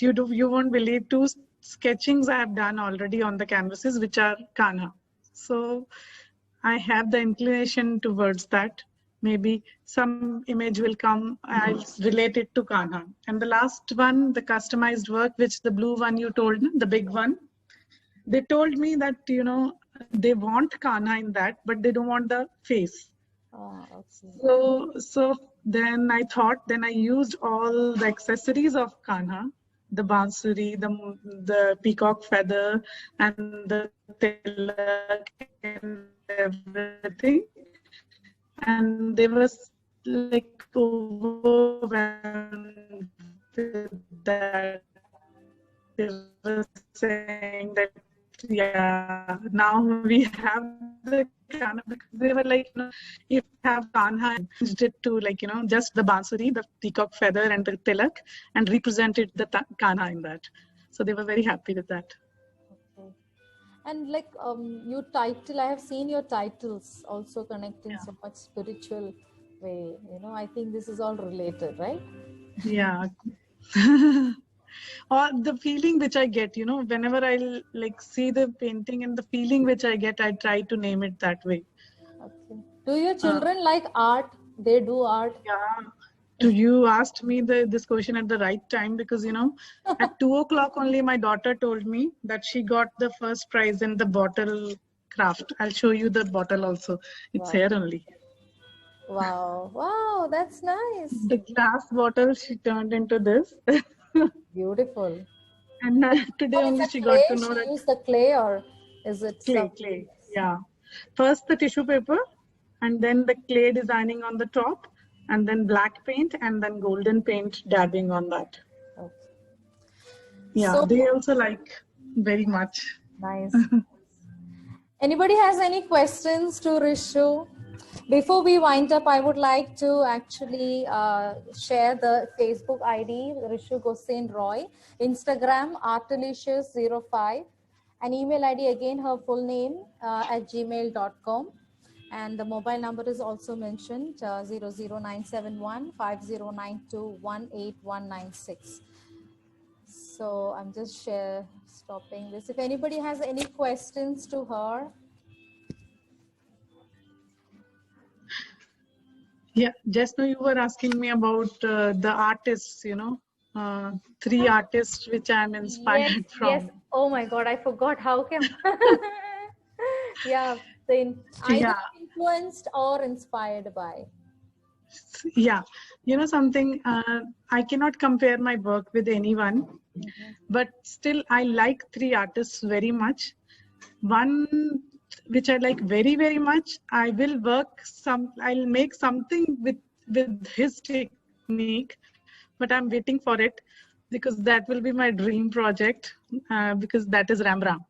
you won't believe 2 sketchings I have done already on the canvases, which are Kanha. So I have the inclination towards that. Maybe some image will come, I'll relate it to Kanha. And the last one, the customized work, which the blue one you told me, the big one, they told me that, they want Kanha in that, but they don't want the face. okay. So then I used all the accessories of Kanha, the bansuri, the peacock feather, and the tilak and everything. And they were like overwhelmed with that. They were saying that, yeah, now we have the Kanha, because they were like, if we have Kanha and changed it to like, just the bansuri, the peacock feather and the tilak, and represented the Kanha in that. So they were very happy with that. Okay. And like your title, I have seen your titles also connecting so much spiritual way. I think this is all related, right? Yeah. Or the feeling which I get, whenever I like see the painting and the feeling which I get, I try to name it that way. Okay. Do your children like art? They do art? You asked me this question at the right time, because at 2 o'clock only my daughter told me that she got the first prize in the bottle craft. I'll show you the bottle also. It's Wow. here only. Wow. Wow, that's nice. The glass bottle she turned into this. Beautiful. And today What is only it, she got clay? to know She that used the clay, or is it clay. Yeah. First the tissue paper, and then the clay designing on the top, and then black paint, and then golden paint dabbing on that. Okay. Yeah, So they also like very much. nice. Anybody has any questions to Rishu? Before we wind up, I would like to actually share the Facebook ID, Rishu Gosain Roy, Instagram, artelicious05, and email ID, again, her full name at gmail.com. And the mobile number is also mentioned, 00971 5092 18196. So I'm just stopping this. If anybody has any questions to her. Yeah, just now you were asking me about the artists, 3 artists which I'm inspired from. Yes. Oh my God, I forgot. How can? Yeah, either Yeah. influenced or inspired by. Yeah, something, I cannot compare my work with anyone, but still I like 3 artists very much. One which I like very, very much, I'll make something with his technique, but I'm waiting for it, because that will be my dream project, because that is Rembrandt.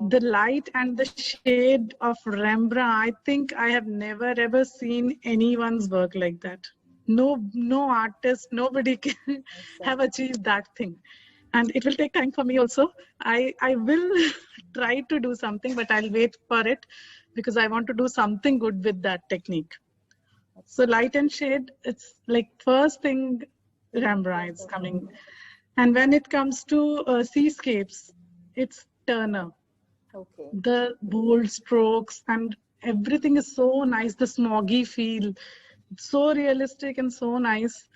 The light and the shade of Rembrandt, I think I have never ever seen anyone's work like that. No artist, nobody can have achieved that thing. And it will take time for me also. I will try to do something, but I'll wait for it, because I want to do something good with that technique. So light and shade, it's like first thing Rembrandt is coming. And when it comes to seascapes, it's Turner. Okay. The bold strokes and everything is so nice. The smoggy feel, so realistic and so nice.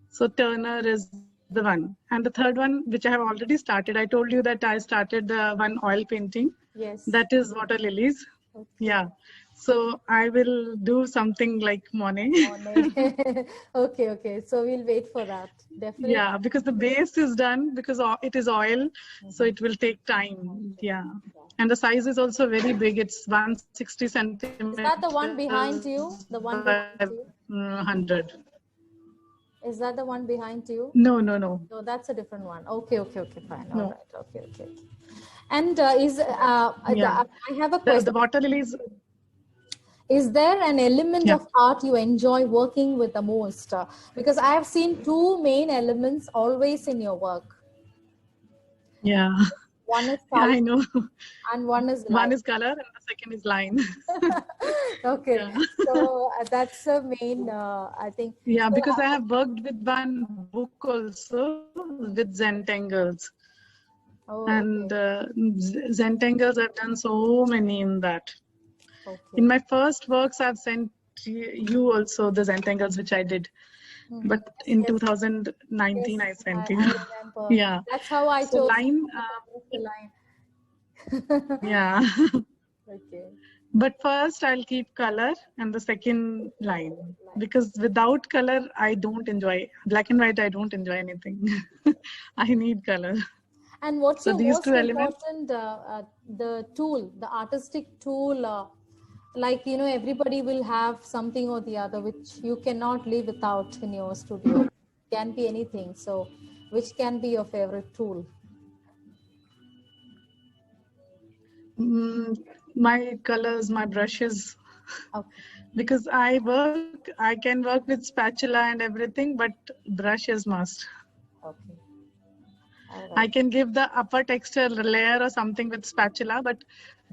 So Turner is the one. And the third one, which I have already started, I told you that I started the one oil painting. Yes. That is water lilies. Okay. Yeah. So I will do something like Monet. Okay. So we'll wait for that. Definitely. Yeah, because the base is done, because it is oil, so it will take time. Yeah. And the size is also very big. It's 160 centimeters. Is that the one behind you? The one behind you? 100. Is that the one behind you? No. No, that's a different one. Okay, fine. All No. right. Okay. And Yeah. I have a question. The water lilies. Is there an element Yeah. of art you enjoy working with the most? Because I have seen 2 main elements always in your work. Yeah. One is Yeah, color I know. and one is light. One is color and the second is line. Okay. Yeah. So that's the main, I think. Yeah, So, because I have worked with one book also with Zentangles. oh, And okay. Zentangles, I've done so many in that. Okay. In my first works, I've sent you also the Zentangles, which I did. But in 2019, Yes, I sent I you. remember. Yeah. That's how I So chose line, the line. yeah. Okay. But first, I'll keep color and the second line. Because without color, I don't enjoy. Black and white, I don't enjoy anything. I need color. And what's So your these most 2 elements. important, the tool, the artistic tool, like, everybody will have something or the other which you cannot live without in your studio. Can be anything. So which can be your favorite tool? My colors, my brushes. Okay. Because I can work with spatula and everything, but brush is must. Okay. All I right. can give the upper texture layer or something with spatula, but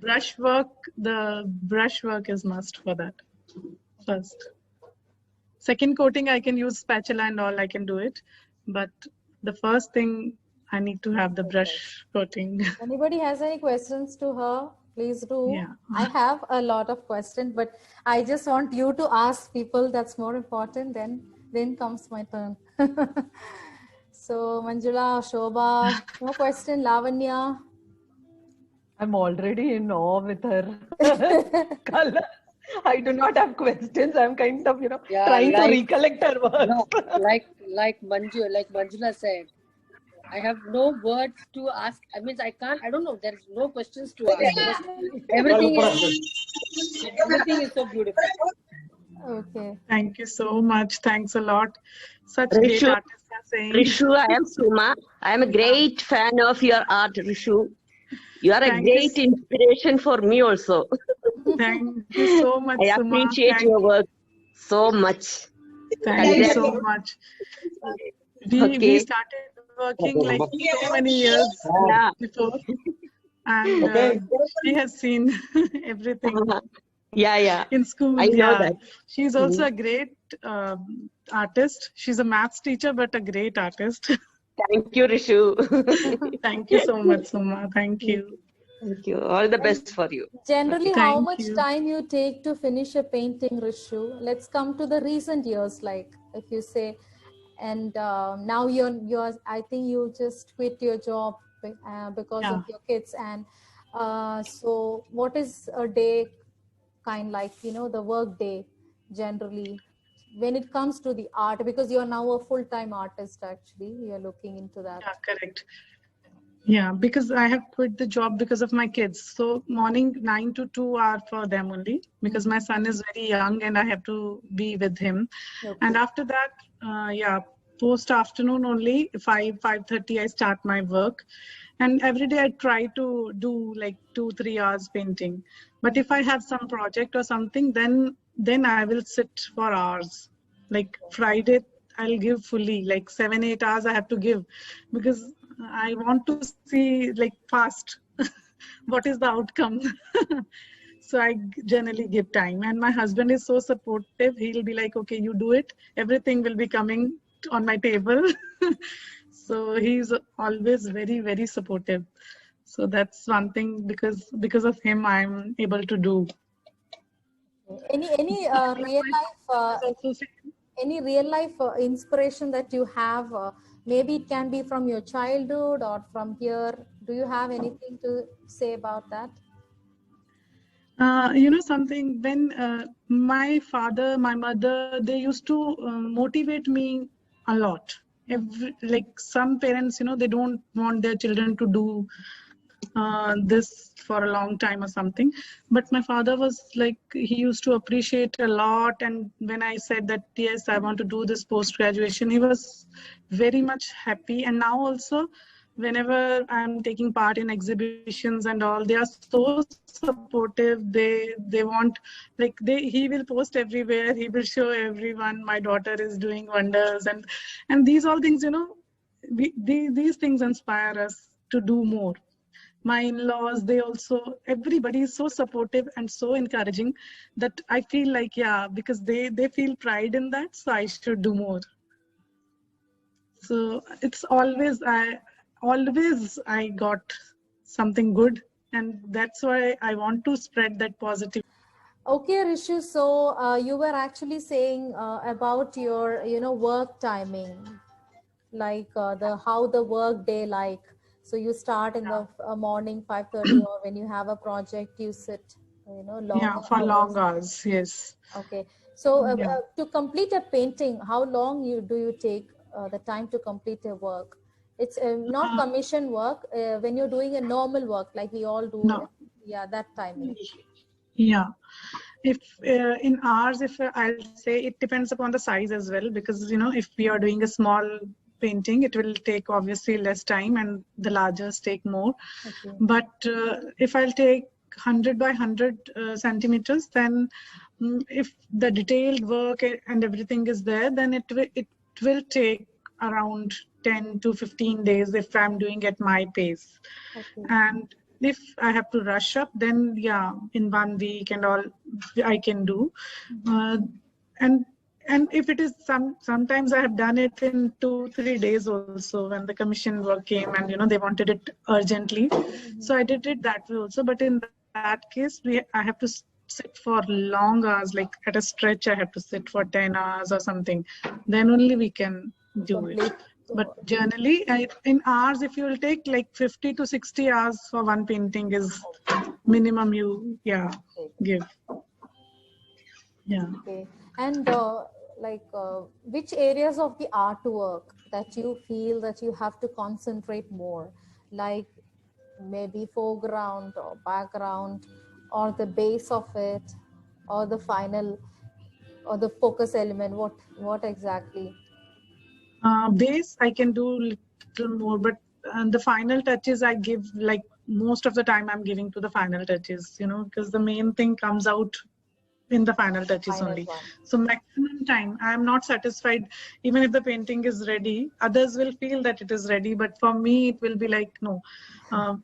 the brush work is must for that first. Second coating, I can use spatula and all, I can do it. But the first thing, I need to have the brush coating. Anybody has any questions to her? Please do. Yeah. I have a lot of questions, but I just want you to ask people. That's more important than then comes my turn. So Manjula, Shobha, no question. Lavanya. I'm already in awe with her color. I do not have questions. I'm kind of, Yeah, trying to like recollect her words. no, like Manjula said, I have no words to ask. I mean, I can't. I don't know. There's no questions to ask because everything is so beautiful. Okay. Thank you so much. Thanks a lot. Such great Rishu, artists are saying. Rishu, I am Suma. I am a great fan of your art, Rishu. You are a Thank you. great inspiration for me also. Thank you so much, I Suma. appreciate your work so much. Thank you so much. We Okay. started working like so many years Yeah. before, and she has seen everything Yeah. in school. I know that. She's also a great artist. She's a maths teacher, but a great artist. Thank you, Rishu. Thank you so much, Suma. Thank you. Thank you. All the best for you. Generally, Okay. how Thank much you. time you take to finish a painting, Rishu? Let's come to the recent years, like if you say, and now you're. I think you just quit your job because Yeah. of your kids, and so what is a day kind like? The work day generally when it comes to the art, because you're now a full-time artist. Actually, you're looking into that. Yeah, correct. Yeah, because I have quit the job because of my kids. So morning 9 to 2 are for them only because my son is very young and I have to be with him. Okay. And after that, post afternoon only 5:30 I start my work. And every day I try to do like 2-3 hours painting. But if I have some project or something, then I will sit for hours. Like Friday, I'll give fully like 7-8 hours I have to give because I want to see like fast what is the outcome. So I generally give time, and my husband is so supportive. He'll be like, okay, you do it, everything will be coming on my table. So he's always very, very supportive. So that's one thing, because of him I'm able to do. Any real life any real life inspiration that you have, maybe it can be from your childhood or from here. Do you have anything to say about that? Something, when my father, my mother, they used to motivate me a lot. Like some parents, they don't want their children to do this for a long time or something, but my father was like, he used to appreciate a lot. And when I said that yes, I want to do this post graduation, he was very much happy. And now also whenever I'm taking part in exhibitions and all, they are so supportive. They want, like, he will post everywhere, he will show everyone my daughter is doing wonders. And these all things, these things inspire us to do more. My in-laws, they also, everybody is so supportive and so encouraging that I feel like, because they feel pride in that, so I should do more. So it's always I got something good, and that's why I want to spread that positive. Okay, Rishu, so you were actually saying about your work timing, like how the work day like. So you start in the morning 5:30, or when you have a project you sit long For hours. long hours, yes. Okay, so to complete a painting, how long do you take the time to complete a work? It's not commission work, when you're doing a normal work like we all do. No. That timing. Yeah, if in hours, if I'll say, it depends upon the size as well, because if we are doing a small painting, it will take obviously less time, and the largest take more. Okay. But if I'll take 100 by 100 centimeters, then if the detailed work and everything is there, then it will take around 10 to 15 days if I'm doing at my pace. Okay. And if I have to rush up, then in 1 week and all I can do. And if it is sometimes I have done it in 2-3 days also, when the commission work came and they wanted it urgently. So I did it that way also. But in that case, I have to sit for long hours, like at a stretch I have to sit for 10 hours or something, then only we can do it. Complete. But generally, in hours, if you will take like 50 to 60 hours for one painting is minimum you, give. Yeah. Okay. And which areas of the artwork that you feel that you have to concentrate more, like maybe foreground or background, or the base of it, or the final, or the focus element? What exactly? Base, I can do little more, but the final touches I give, like most of the time I'm giving to the final touches, because the main thing comes out in the final touches Final only. one. So maximum time, I am not satisfied even if the painting is ready. Others will feel that it is ready, but for me it will be like, no,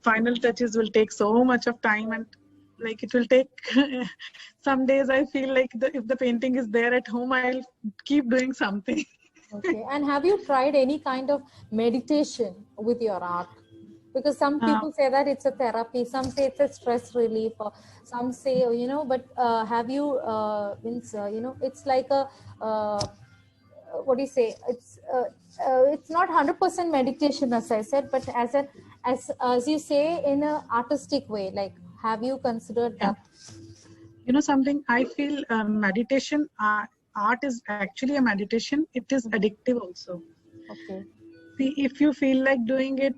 final touches will take so much of time, and like it will take some days I feel like if the painting is there at home, I'll keep doing something. Okay. And have you tried any kind of meditation with your art? Because some people say that it's a therapy, some say it's a stress relief, or some say, but have you, it's like a, what do you say? It's not 100% meditation, as I said, but as you say, in an artistic way. Like, have you considered that? Something I feel meditation, art is actually a meditation. It is addictive also. Okay. See, if you feel like doing it,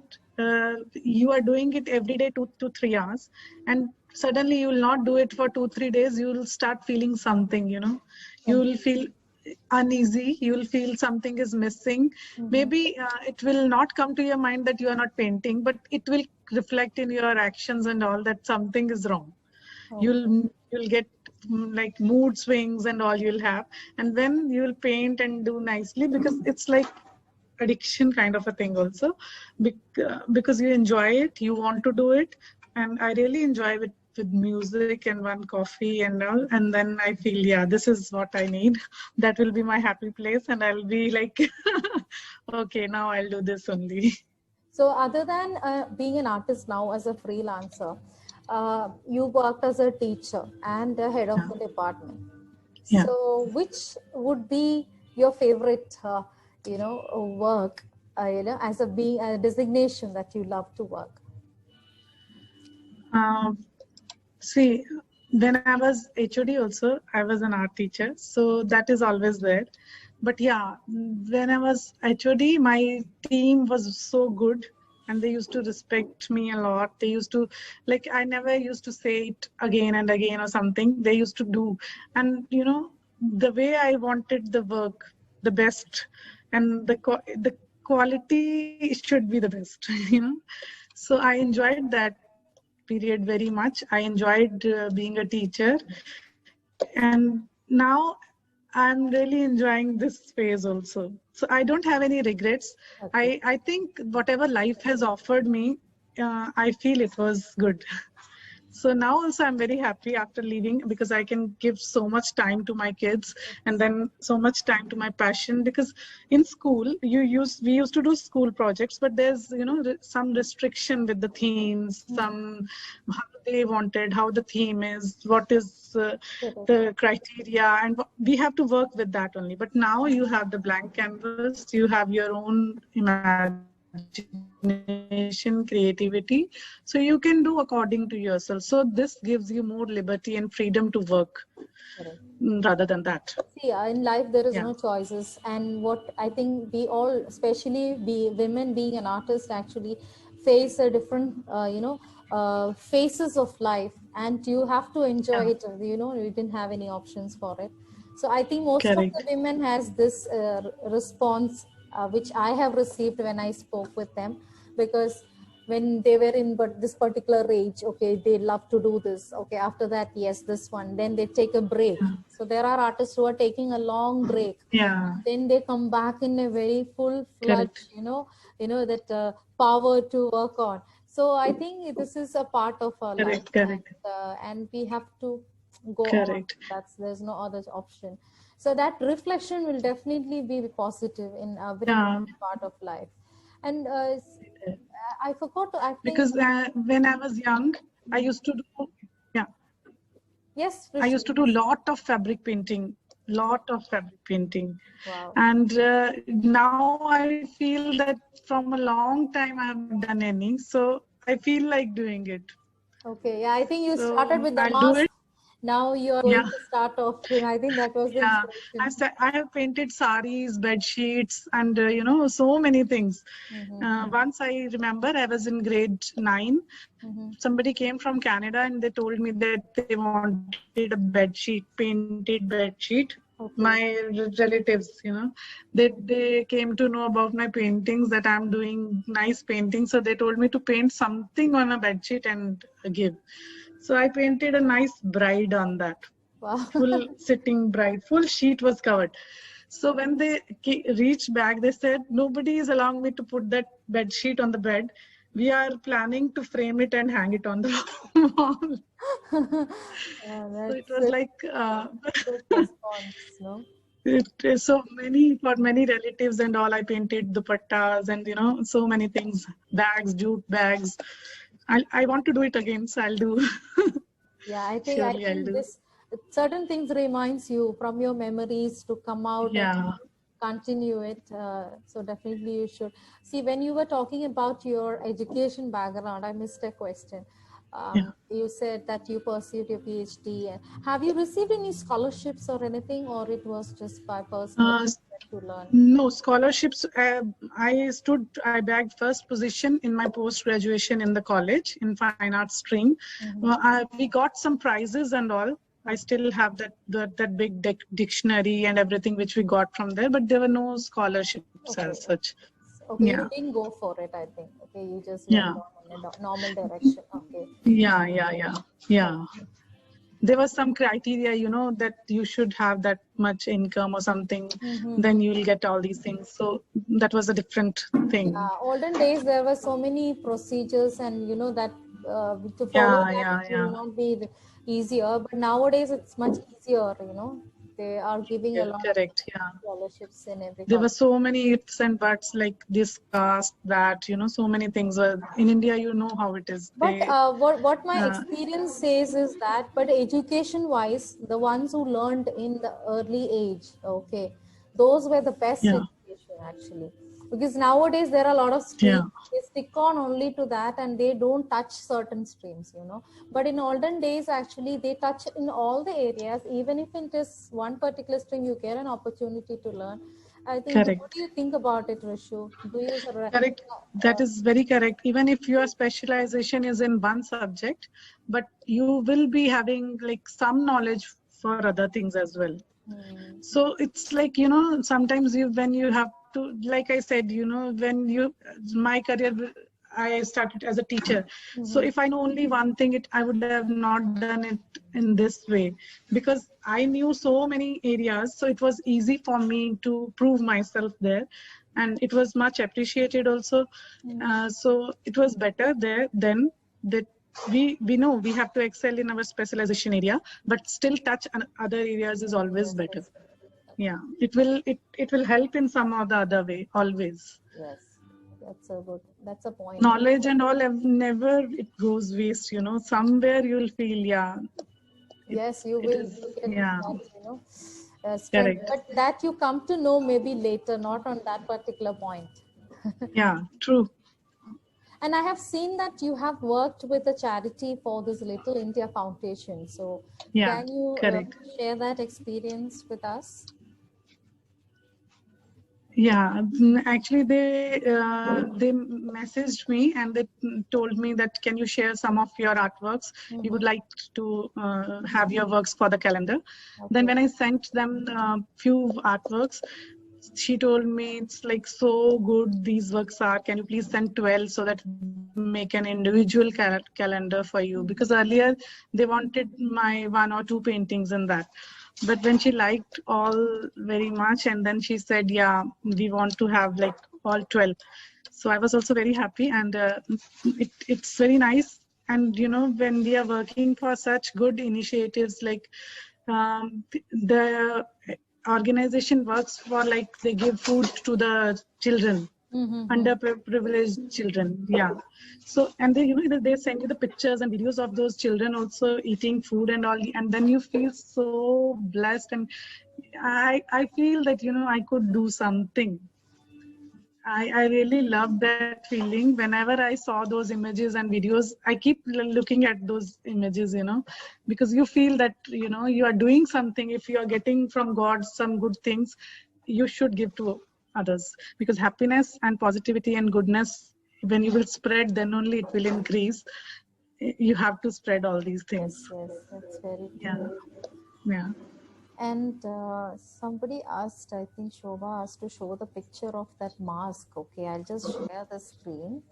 you are doing it every day 2 to 3 hours, and suddenly you will not do it for 2-3 days. You will start feeling something, you will feel uneasy. You will feel something is missing. Maybe it will not come to your mind that you are not painting, but it will reflect in your actions and all that something is wrong. You'll get like mood swings and all you'll have, and then you'll paint and do nicely, because it's like addiction kind of a thing also, because you enjoy it, you want to do it, and I really enjoy it with music and one coffee and all, and then I feel, this is what I need. That will be my happy place, and I'll be like okay, now I'll do this only. So other than being an artist now as a freelancer, you worked as a teacher and a head of the department. So which would be your favorite, work, as a designation that you love to work? See, when I was HOD also, I was an art teacher. So that is always there. But when I was HOD, my team was so good, and they used to respect me a lot. They used to, like, I never used to say it again and again or something. They used to do. And, the way I wanted the work, the best, and the quality should be the best, So I enjoyed that period very much. I enjoyed being a teacher, and now I'm really enjoying this phase also. So I don't have any regrets. Okay. I think whatever life has offered me, I feel it was good. So now also I'm very happy after leaving, because I can give so much time to my kids, and then so much time to my passion. Because in school we used to do school projects, but there's some restriction with the themes, some how they wanted, how the theme is, what is the criteria, and we have to work with that only. But now you have the blank canvas, you have your own imagination, creativity, so you can do according to yourself. So this gives you more liberty and freedom to work. Correct. Rather than that. See, in life there is no choices, and what I think we all, especially women being an artist, actually face a different phases of life, and you have to enjoy it. You didn't have any options for it. So I think most of the women has this response, which I have received when I spoke with them, because when they were in this particular age, okay, they love to do this. Okay, after that, yes, this one. Then they take a break. So there are artists who are taking a long break. Then they come back in a very full-fledged, that power to work on. So I think this is a part of our life, and we have to go on. There's no other option. So that reflection will definitely be positive in every part of life. And I forgot to, I think, because when I was young, I used to do, Yes, I used to do Rishi. lot of fabric painting, Wow. and now I feel that from a long time I have not done any, so I feel like doing it. Okay. Yeah, I think you started So with the I'll do mask. it. Now you are going Yeah. to start off. I think that was the Yeah, inspiration. I have painted saris, bed sheets, and so many things. Once I remember, I was in grade 9. Somebody came from Canada and they told me that they wanted a bed sheet, painted bed sheet. Okay. My relatives, they came to know about my paintings, that I'm doing nice paintings. So they told me to paint something on a bed sheet and give. So I painted a nice bride on that. Wow. Full sitting bride, full sheet was covered. So when they reached back, they said, nobody is allowing me to put that bed sheet on the bed. We are planning to frame it and hang it on the wall. So it That's was a like, good response, no? it is so many, for many relatives and all, I painted dupattas and, so many things, bags, jute bags. I want to do it again, so I'll do. Yeah, I Surely I'll think do. this certain things reminds you from your memories to come out and Yeah. continue it. So definitely you should. See, when you were talking about your education background, I missed a question. Yeah. You said that you pursued your PhD. Have you received any scholarships or anything, or it was just by personal Uh, to learn? No scholarships. I bagged first position in my post graduation in the college in fine arts stream. We got some prizes and all. I still have that big dictionary and everything which we got from there, but there were no scholarships as such. Okay, Yeah, you didn't go for it, I think. Okay, you just went yeah, on in a normal direction. Okay. yeah. There was some criteria, that you should have that much income or something, then you'll get all these things. So that was a different thing. Olden days there were so many procedures, and that to follow Yeah, that yeah, it will yeah. not be easier. But nowadays it's much easier. They are giving a Yeah, lot of correct. Yeah. scholarships in every There were college. so many ifs and buts, like this caste, that, so many things were in India, how it is. But what my Uh, experience says is that, but education wise, the ones who learned in the early age, okay, those were the best yeah, education actually. Because nowadays there are a lot of yeah, streams, they stick on only to that and they don't touch certain streams. But in olden days, actually, they touch in all the areas, even if in just one particular stream you get an opportunity to learn. I think, what do correct. you think about it, Rishu? Do you Correct. That is very correct. Even if your specialization is in one subject, but you will be having like some knowledge for other things as well. So it's like, sometimes when you have to, like I said, my career, I started as a teacher. So if I know only one thing, I would have not done it in this way, because I knew so many areas. So it was easy for me to prove myself there. And it was much appreciated also. So it was better there then, that we know we have to excel in our specialization area, but still touch other areas is always better. Yeah, it will help in some or the other way, always. Yes, that's a point. Knowledge and all never it goes waste. Somewhere you'll feel, Yes, you it will is, get yeah, that, strength, correct. but that you come to know maybe later, not on that particular point. Yeah, true. And I have seen that you have worked with a charity for this Little India Foundation. So Yeah, can you correct. share that experience with us? Yeah, actually they messaged me and they told me that, can you share some of your artworks? You would like to have your works for the calendar. Then when I sent them a few artworks, she told me, it's like so good these works are. Can you please send 12 so that make an individual calendar for you? Because earlier they wanted my 1 or 2 paintings in that. But then she liked all very much, and then she said, yeah, we want to have like all 12. So I was also very happy, and it's very nice. And when we are working for such good initiatives, like the organization works for, like, they give food to the children underprivileged children. Yeah. So, and they, they send you the pictures and videos of those children also eating food and all, and then you feel so blessed. And I feel that, I could do something. I really love that feeling. Whenever I saw those images and videos, I keep looking at those images, because you feel that, you are doing something. If you are getting from God some good things, you should give to others, because happiness and positivity and goodness, when you will spread, then only it will increase. You have to spread all these things. Yes, that's very Yeah. true. Yeah. And somebody asked, I think Shobha asked to show the picture of that mask. Okay, I'll just share the screen.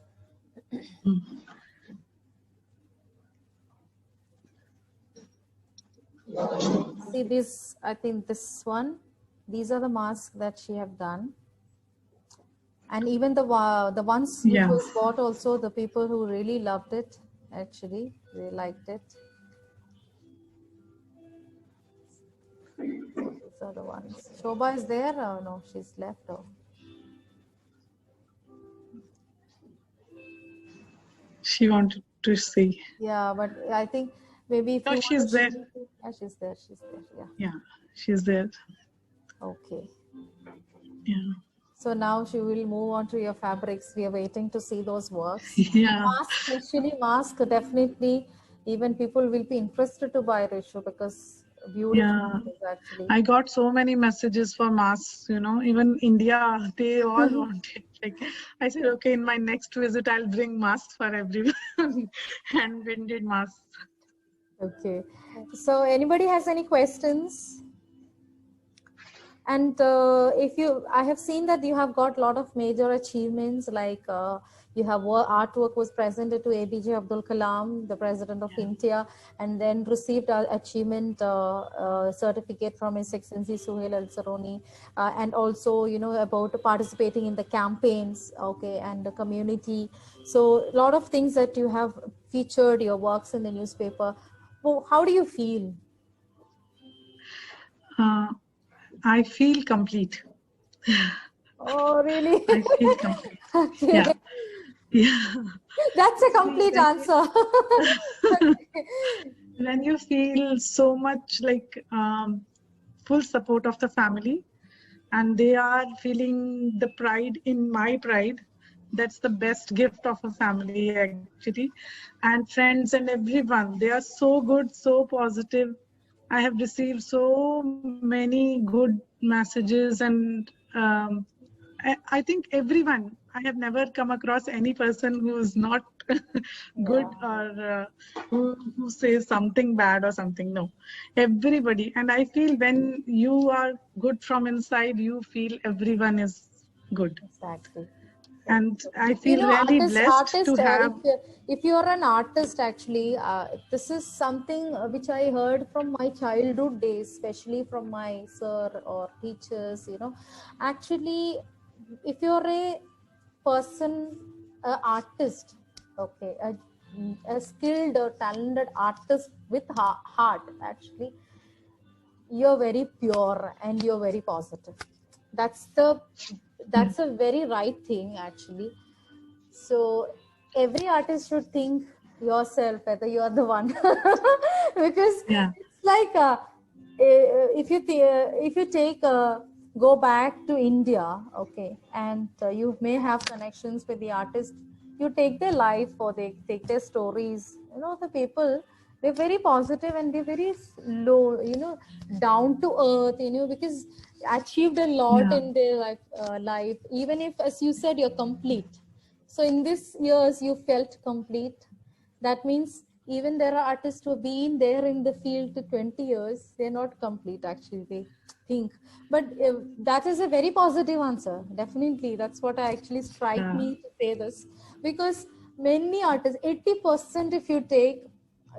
See this, I think this one, these are the masks that she have done. And even the ones which was bought also, the people who really loved it, actually, they liked it. These are the ones. Shobha is there? Oh, no, she's left. Oh. She wanted to see. Yeah, but I think maybe if you she's there. Yeah, she's there. She's there. Yeah. Yeah, she's there. Okay. Yeah. So now she will move on to your fabrics. We are waiting to see those works. Yeah. Mask, actually, mask definitely. Even people will be interested to buy Rishu because beautiful. Yeah. Actually. I got so many messages for masks, even India, they all want it. Like, I said, okay, in my next visit, I'll bring masks for everyone. Hand-painted masks. Okay. So anybody has any questions? And I have seen that you have got a lot of major achievements, like you have artwork was presented to APJ Abdul Kalam, the President of India, and then received an achievement certificate from His Excellency Suhail Al-Saroni, and also, about participating in the campaigns, okay, and the community. So a lot of things that you have featured your works in the newspaper. Well, how do you feel? I feel complete. Oh, really? I feel complete. Okay. Yeah. Yeah. That's a complete answer. When you feel so much like full support of the family, and they are feeling the pride in my pride, that's the best gift of a family, actually. And friends and everyone, they are so good, so positive. I have received so many good messages, and I think everyone, I have never come across any person who is not good, or who says something bad or something. No, everybody. And I feel when you are good from inside, you feel everyone is good. Exactly. And I feel really blessed to have. If you're an artist, actually, this is something which I heard from my childhood days, especially from my sir or teachers. Actually, if you're a person, an artist, okay, a skilled or talented artist with heart, actually, you're very pure and you're very positive. That's a very right thing, actually. So every artist should think yourself whether you are the one, because it's like if you take go back to India, okay, and you may have connections with the artist, you take their life or they take their stories, the people, they're very positive and they're very low, down to earth, because achieved a lot in their life, even if, as you said, you're complete. So in these years you felt complete. That means even there are artists who have been there in the field to 20 years, they're not complete, actually, they think. But that is a very positive answer. Definitely, that's what I actually strike me to say this, because many artists, 80% if you take,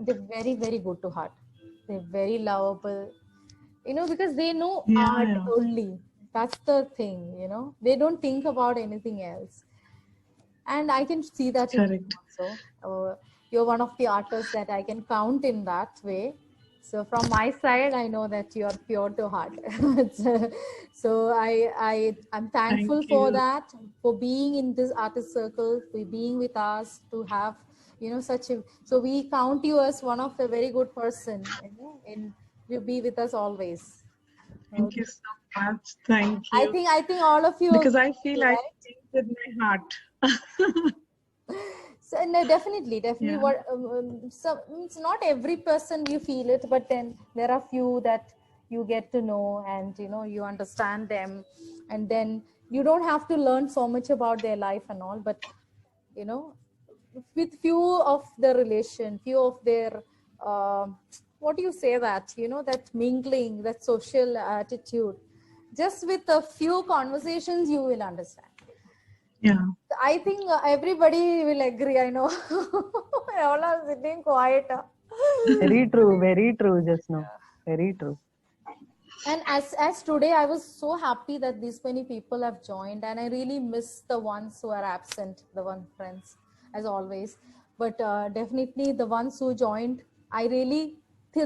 they're very, very good to heart. They're very lovable, because they know art only. That's the thing, they don't think about anything else. And I can see that in you also. You're one of the artists that I can count in that way. So from my side, I know that you are pure to heart. So I'm thankful Thank for you. that, for being in this artist circle, for being with us, to have, you know, such a, so we count you as one of the very good person, you know, and you be with us always. Thank you so much. Thank I you. think all of you are Because I feel I right? think with my heart. So no, definitely, Yeah. What so it's not every person you feel it, but then there are few that you get to know, and you know, you understand them, and then you don't have to learn so much about their life and all, but you know, with few of the relation, few of their what do you say, that you know, that mingling, that social attitude, just with a few conversations you will understand. Yeah. I think everybody will agree. I know. All are sitting quiet. Very true, just now. Very true. And as today, I was so happy that these many people have joined, and I really miss the ones who are absent, the one friends, as always. But definitely the ones who joined, I really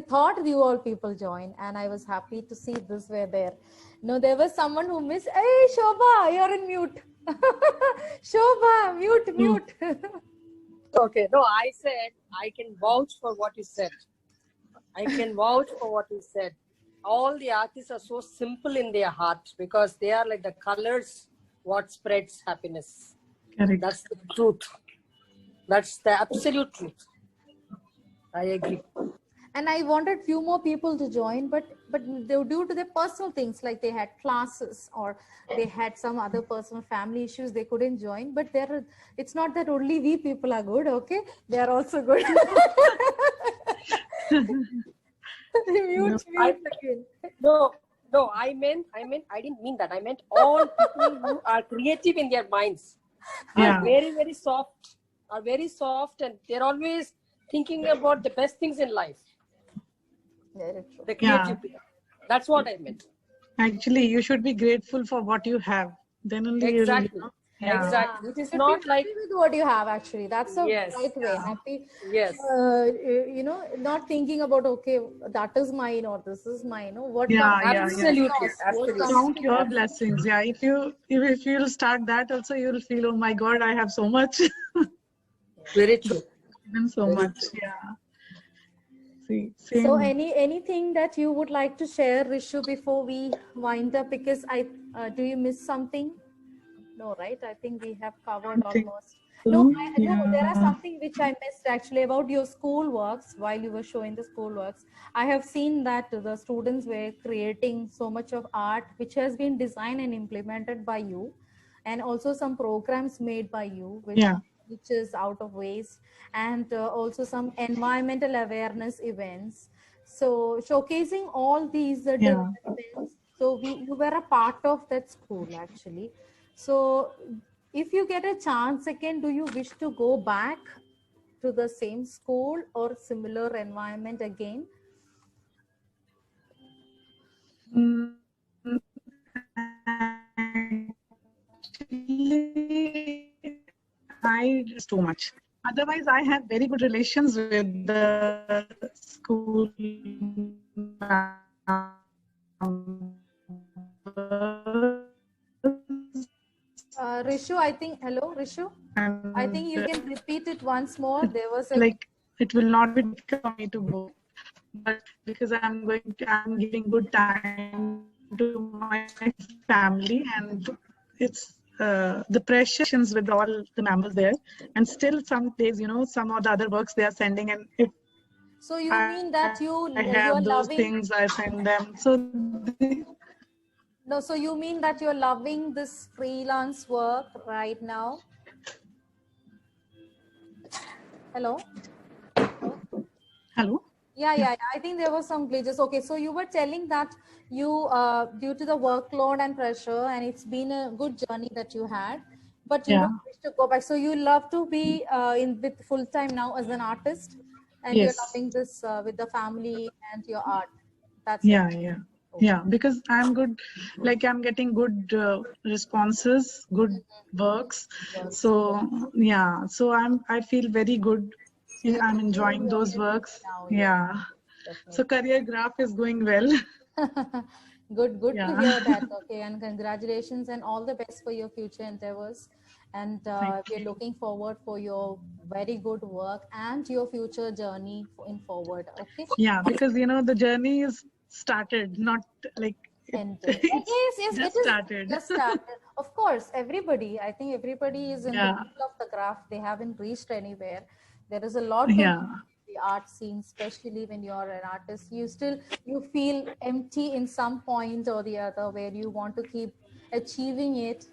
thought you all people joined, and I was happy to see this were there. No, there was someone who missed. Hey, Shobha, you're in mute. Shobha, mute. Okay, no, I said I can vouch for what you said. I can vouch for what you said. All the artists are so simple in their heart because they are like the colors what spreads happiness. Correct. That's the truth. That's the absolute truth. I agree. And I wanted few more people to join, but they were due to their personal things, like they had classes or they had some other personal family issues, they couldn't join. But it's not that only we people are good, okay? They are also good. Mute again. No, I didn't mean that. I meant all people who are creative in their minds are very, very soft, and they're always thinking about the best things in life. Very true. The creative people. That's what I meant. Actually, you should be grateful for what you have. Then only Exactly. you'll, yeah. Exactly. It is Should not be like happy with what you have, actually. That's the Yes. right way. Happy. Yes. You know, not thinking about, okay, that is mine or this is mine. No, what Yeah, comes, yeah, Absolutely. what Absolutely. comes Count to your that. blessings. Yeah. If you'll start that also, you'll feel, oh my God, I have so much. Very true. Even so Very much. true. Yeah. See, So same. anything that you would like to share, Rishu, before we wind up? Because do you miss something? No, right? I think we have covered I think almost. so. No, no, there are Yeah. something which I missed actually about your school works while you were showing the school works. I have seen that the students were creating so much of art which has been designed and implemented by you, and also some programs made by you, which is out of waste, and also some environmental awareness events. So showcasing all these developments. So you were a part of that school actually. So if you get a chance again, do you wish to go back to the same school or similar environment again? Actually, I just too much. Otherwise, I have very good relations with the school Rishu, I think, hello, Rishu. I think you can repeat it once more. There was a... Like, it will not be difficult for me to go, but because I'm giving good time to my family, and it's the pressures with all the members there, and still some days, some of the other works they are sending, and if So you mean that you I are have those loving... things, I send them. So No, so you mean that you're loving this freelance work right now? Hello? hello. Yeah. I think there were some glitches. Okay, so you were telling that you, due to the workload and pressure, and it's been a good journey that you had, but you don't wish to go back. So you love to be in with full time now as an artist, and you're Yes. loving this with the family and your art. That's it. Yeah, because I'm good, like I'm getting good responses, good works. So yeah, so I feel very good. I'm enjoying those works. Yeah. So career graph is going well. Good to Yeah. hear that. Okay, and congratulations and all the best for your future endeavors. And Thank we're looking forward for your very good work and your future journey in forward. Okay. Yeah, because the journey is started, not like Ended. it's Yes, just it is started. just started. Of course, everybody, I think everybody is in the Yeah, middle of the graph. They haven't reached anywhere. There is a lot to yeah, the art scene, especially when you're an artist. You feel empty in some point or the other where you want to keep achieving it,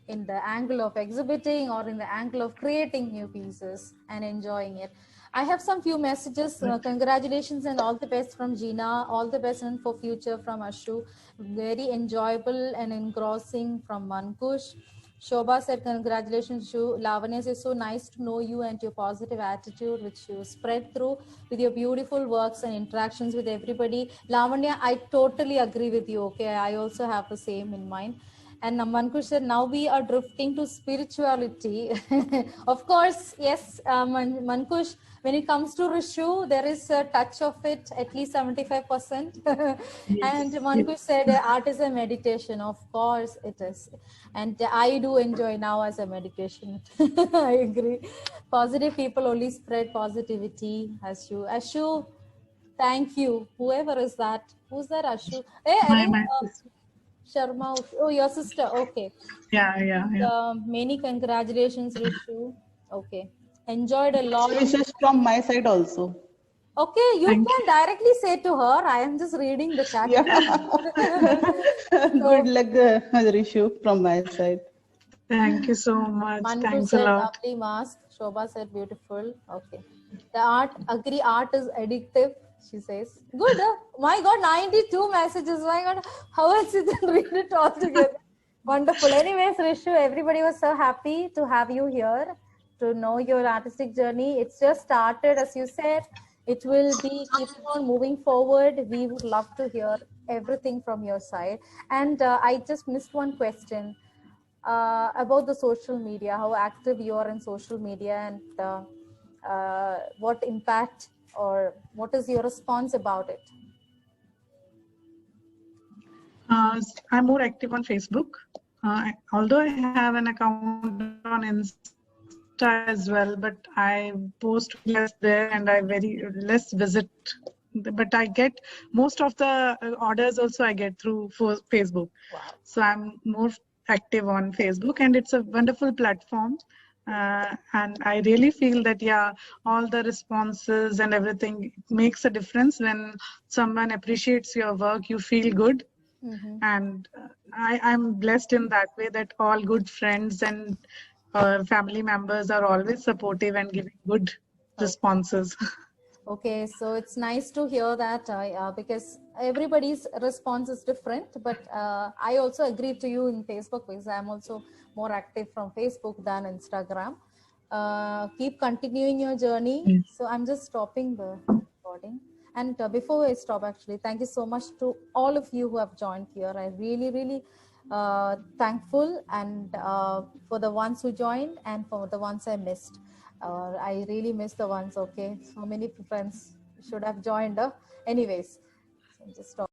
in the angle of exhibiting or in the angle of creating new pieces and enjoying it. I have some few messages. Congratulations and all the best from Gina. All the best and for future from Ashu. Very enjoyable and engrossing from Mankush. Shobha said, congratulations, Shu. Lavanya says, so nice to know you and your positive attitude, which you spread through with your beautiful works and interactions with everybody. Lavanya, I totally agree with you. Okay, I also have the same in mind. And Mankush said, now we are drifting to spirituality. Of course, yes, Mankush, when it comes to Rishu, there is a touch of it, at least 75%. And Mankush said, art is a meditation. Of course it is. And I do enjoy now as a meditation. I agree. Positive people only spread positivity. Ashu, thank you. Whoever is that? Who's that, Ashu? Hey, my sister. Sharma. Oh, your sister. Okay. Yeah. Many congratulations, Rishu. Okay. Enjoyed a lot. Wishes from my side also. Okay, you Thank can directly say to her. I am just reading the chat. Yeah. So, Good luck, Rishu, from my side. Thank you so much. Mankush Thanks a said lot. lovely mask. Shobha said beautiful. Okay. The art, agree, art is addictive, she says. Good. My God, 92 messages. My God, how else you can read it all together? Wonderful. Anyways, Rishu, everybody was so happy to have you here, to know your artistic journey. It's just started, as you said. It will be keeping on moving forward. We would love to hear everything from your side. And I just missed one question about the social media, how active you are in social media, and what impact or what is your response about it? I'm more active on Facebook. Although I have an account on Insta as well, but I post less there and I very less visit. But I get most of the orders also I get through Facebook. Wow. So I'm more active on Facebook, and it's a wonderful platform. And I really feel that, yeah, all the responses and everything makes a difference. When someone appreciates your work, you feel good. Mm-hmm. And I'm blessed in that way, that all good friends and family members are always supportive and giving good responses. Okay, so it's nice to hear that because everybody's response is different. But I also agree to you in Facebook because I'm also more active from Facebook than Instagram. Keep continuing your journey. Yes. So I'm just stopping the recording. And before I stop, actually, thank you so much to all of you who have joined here. I really thankful, and for the ones who joined and for the ones I missed. I really miss the ones. Okay, so many friends should have joined. Anyways, so just stop.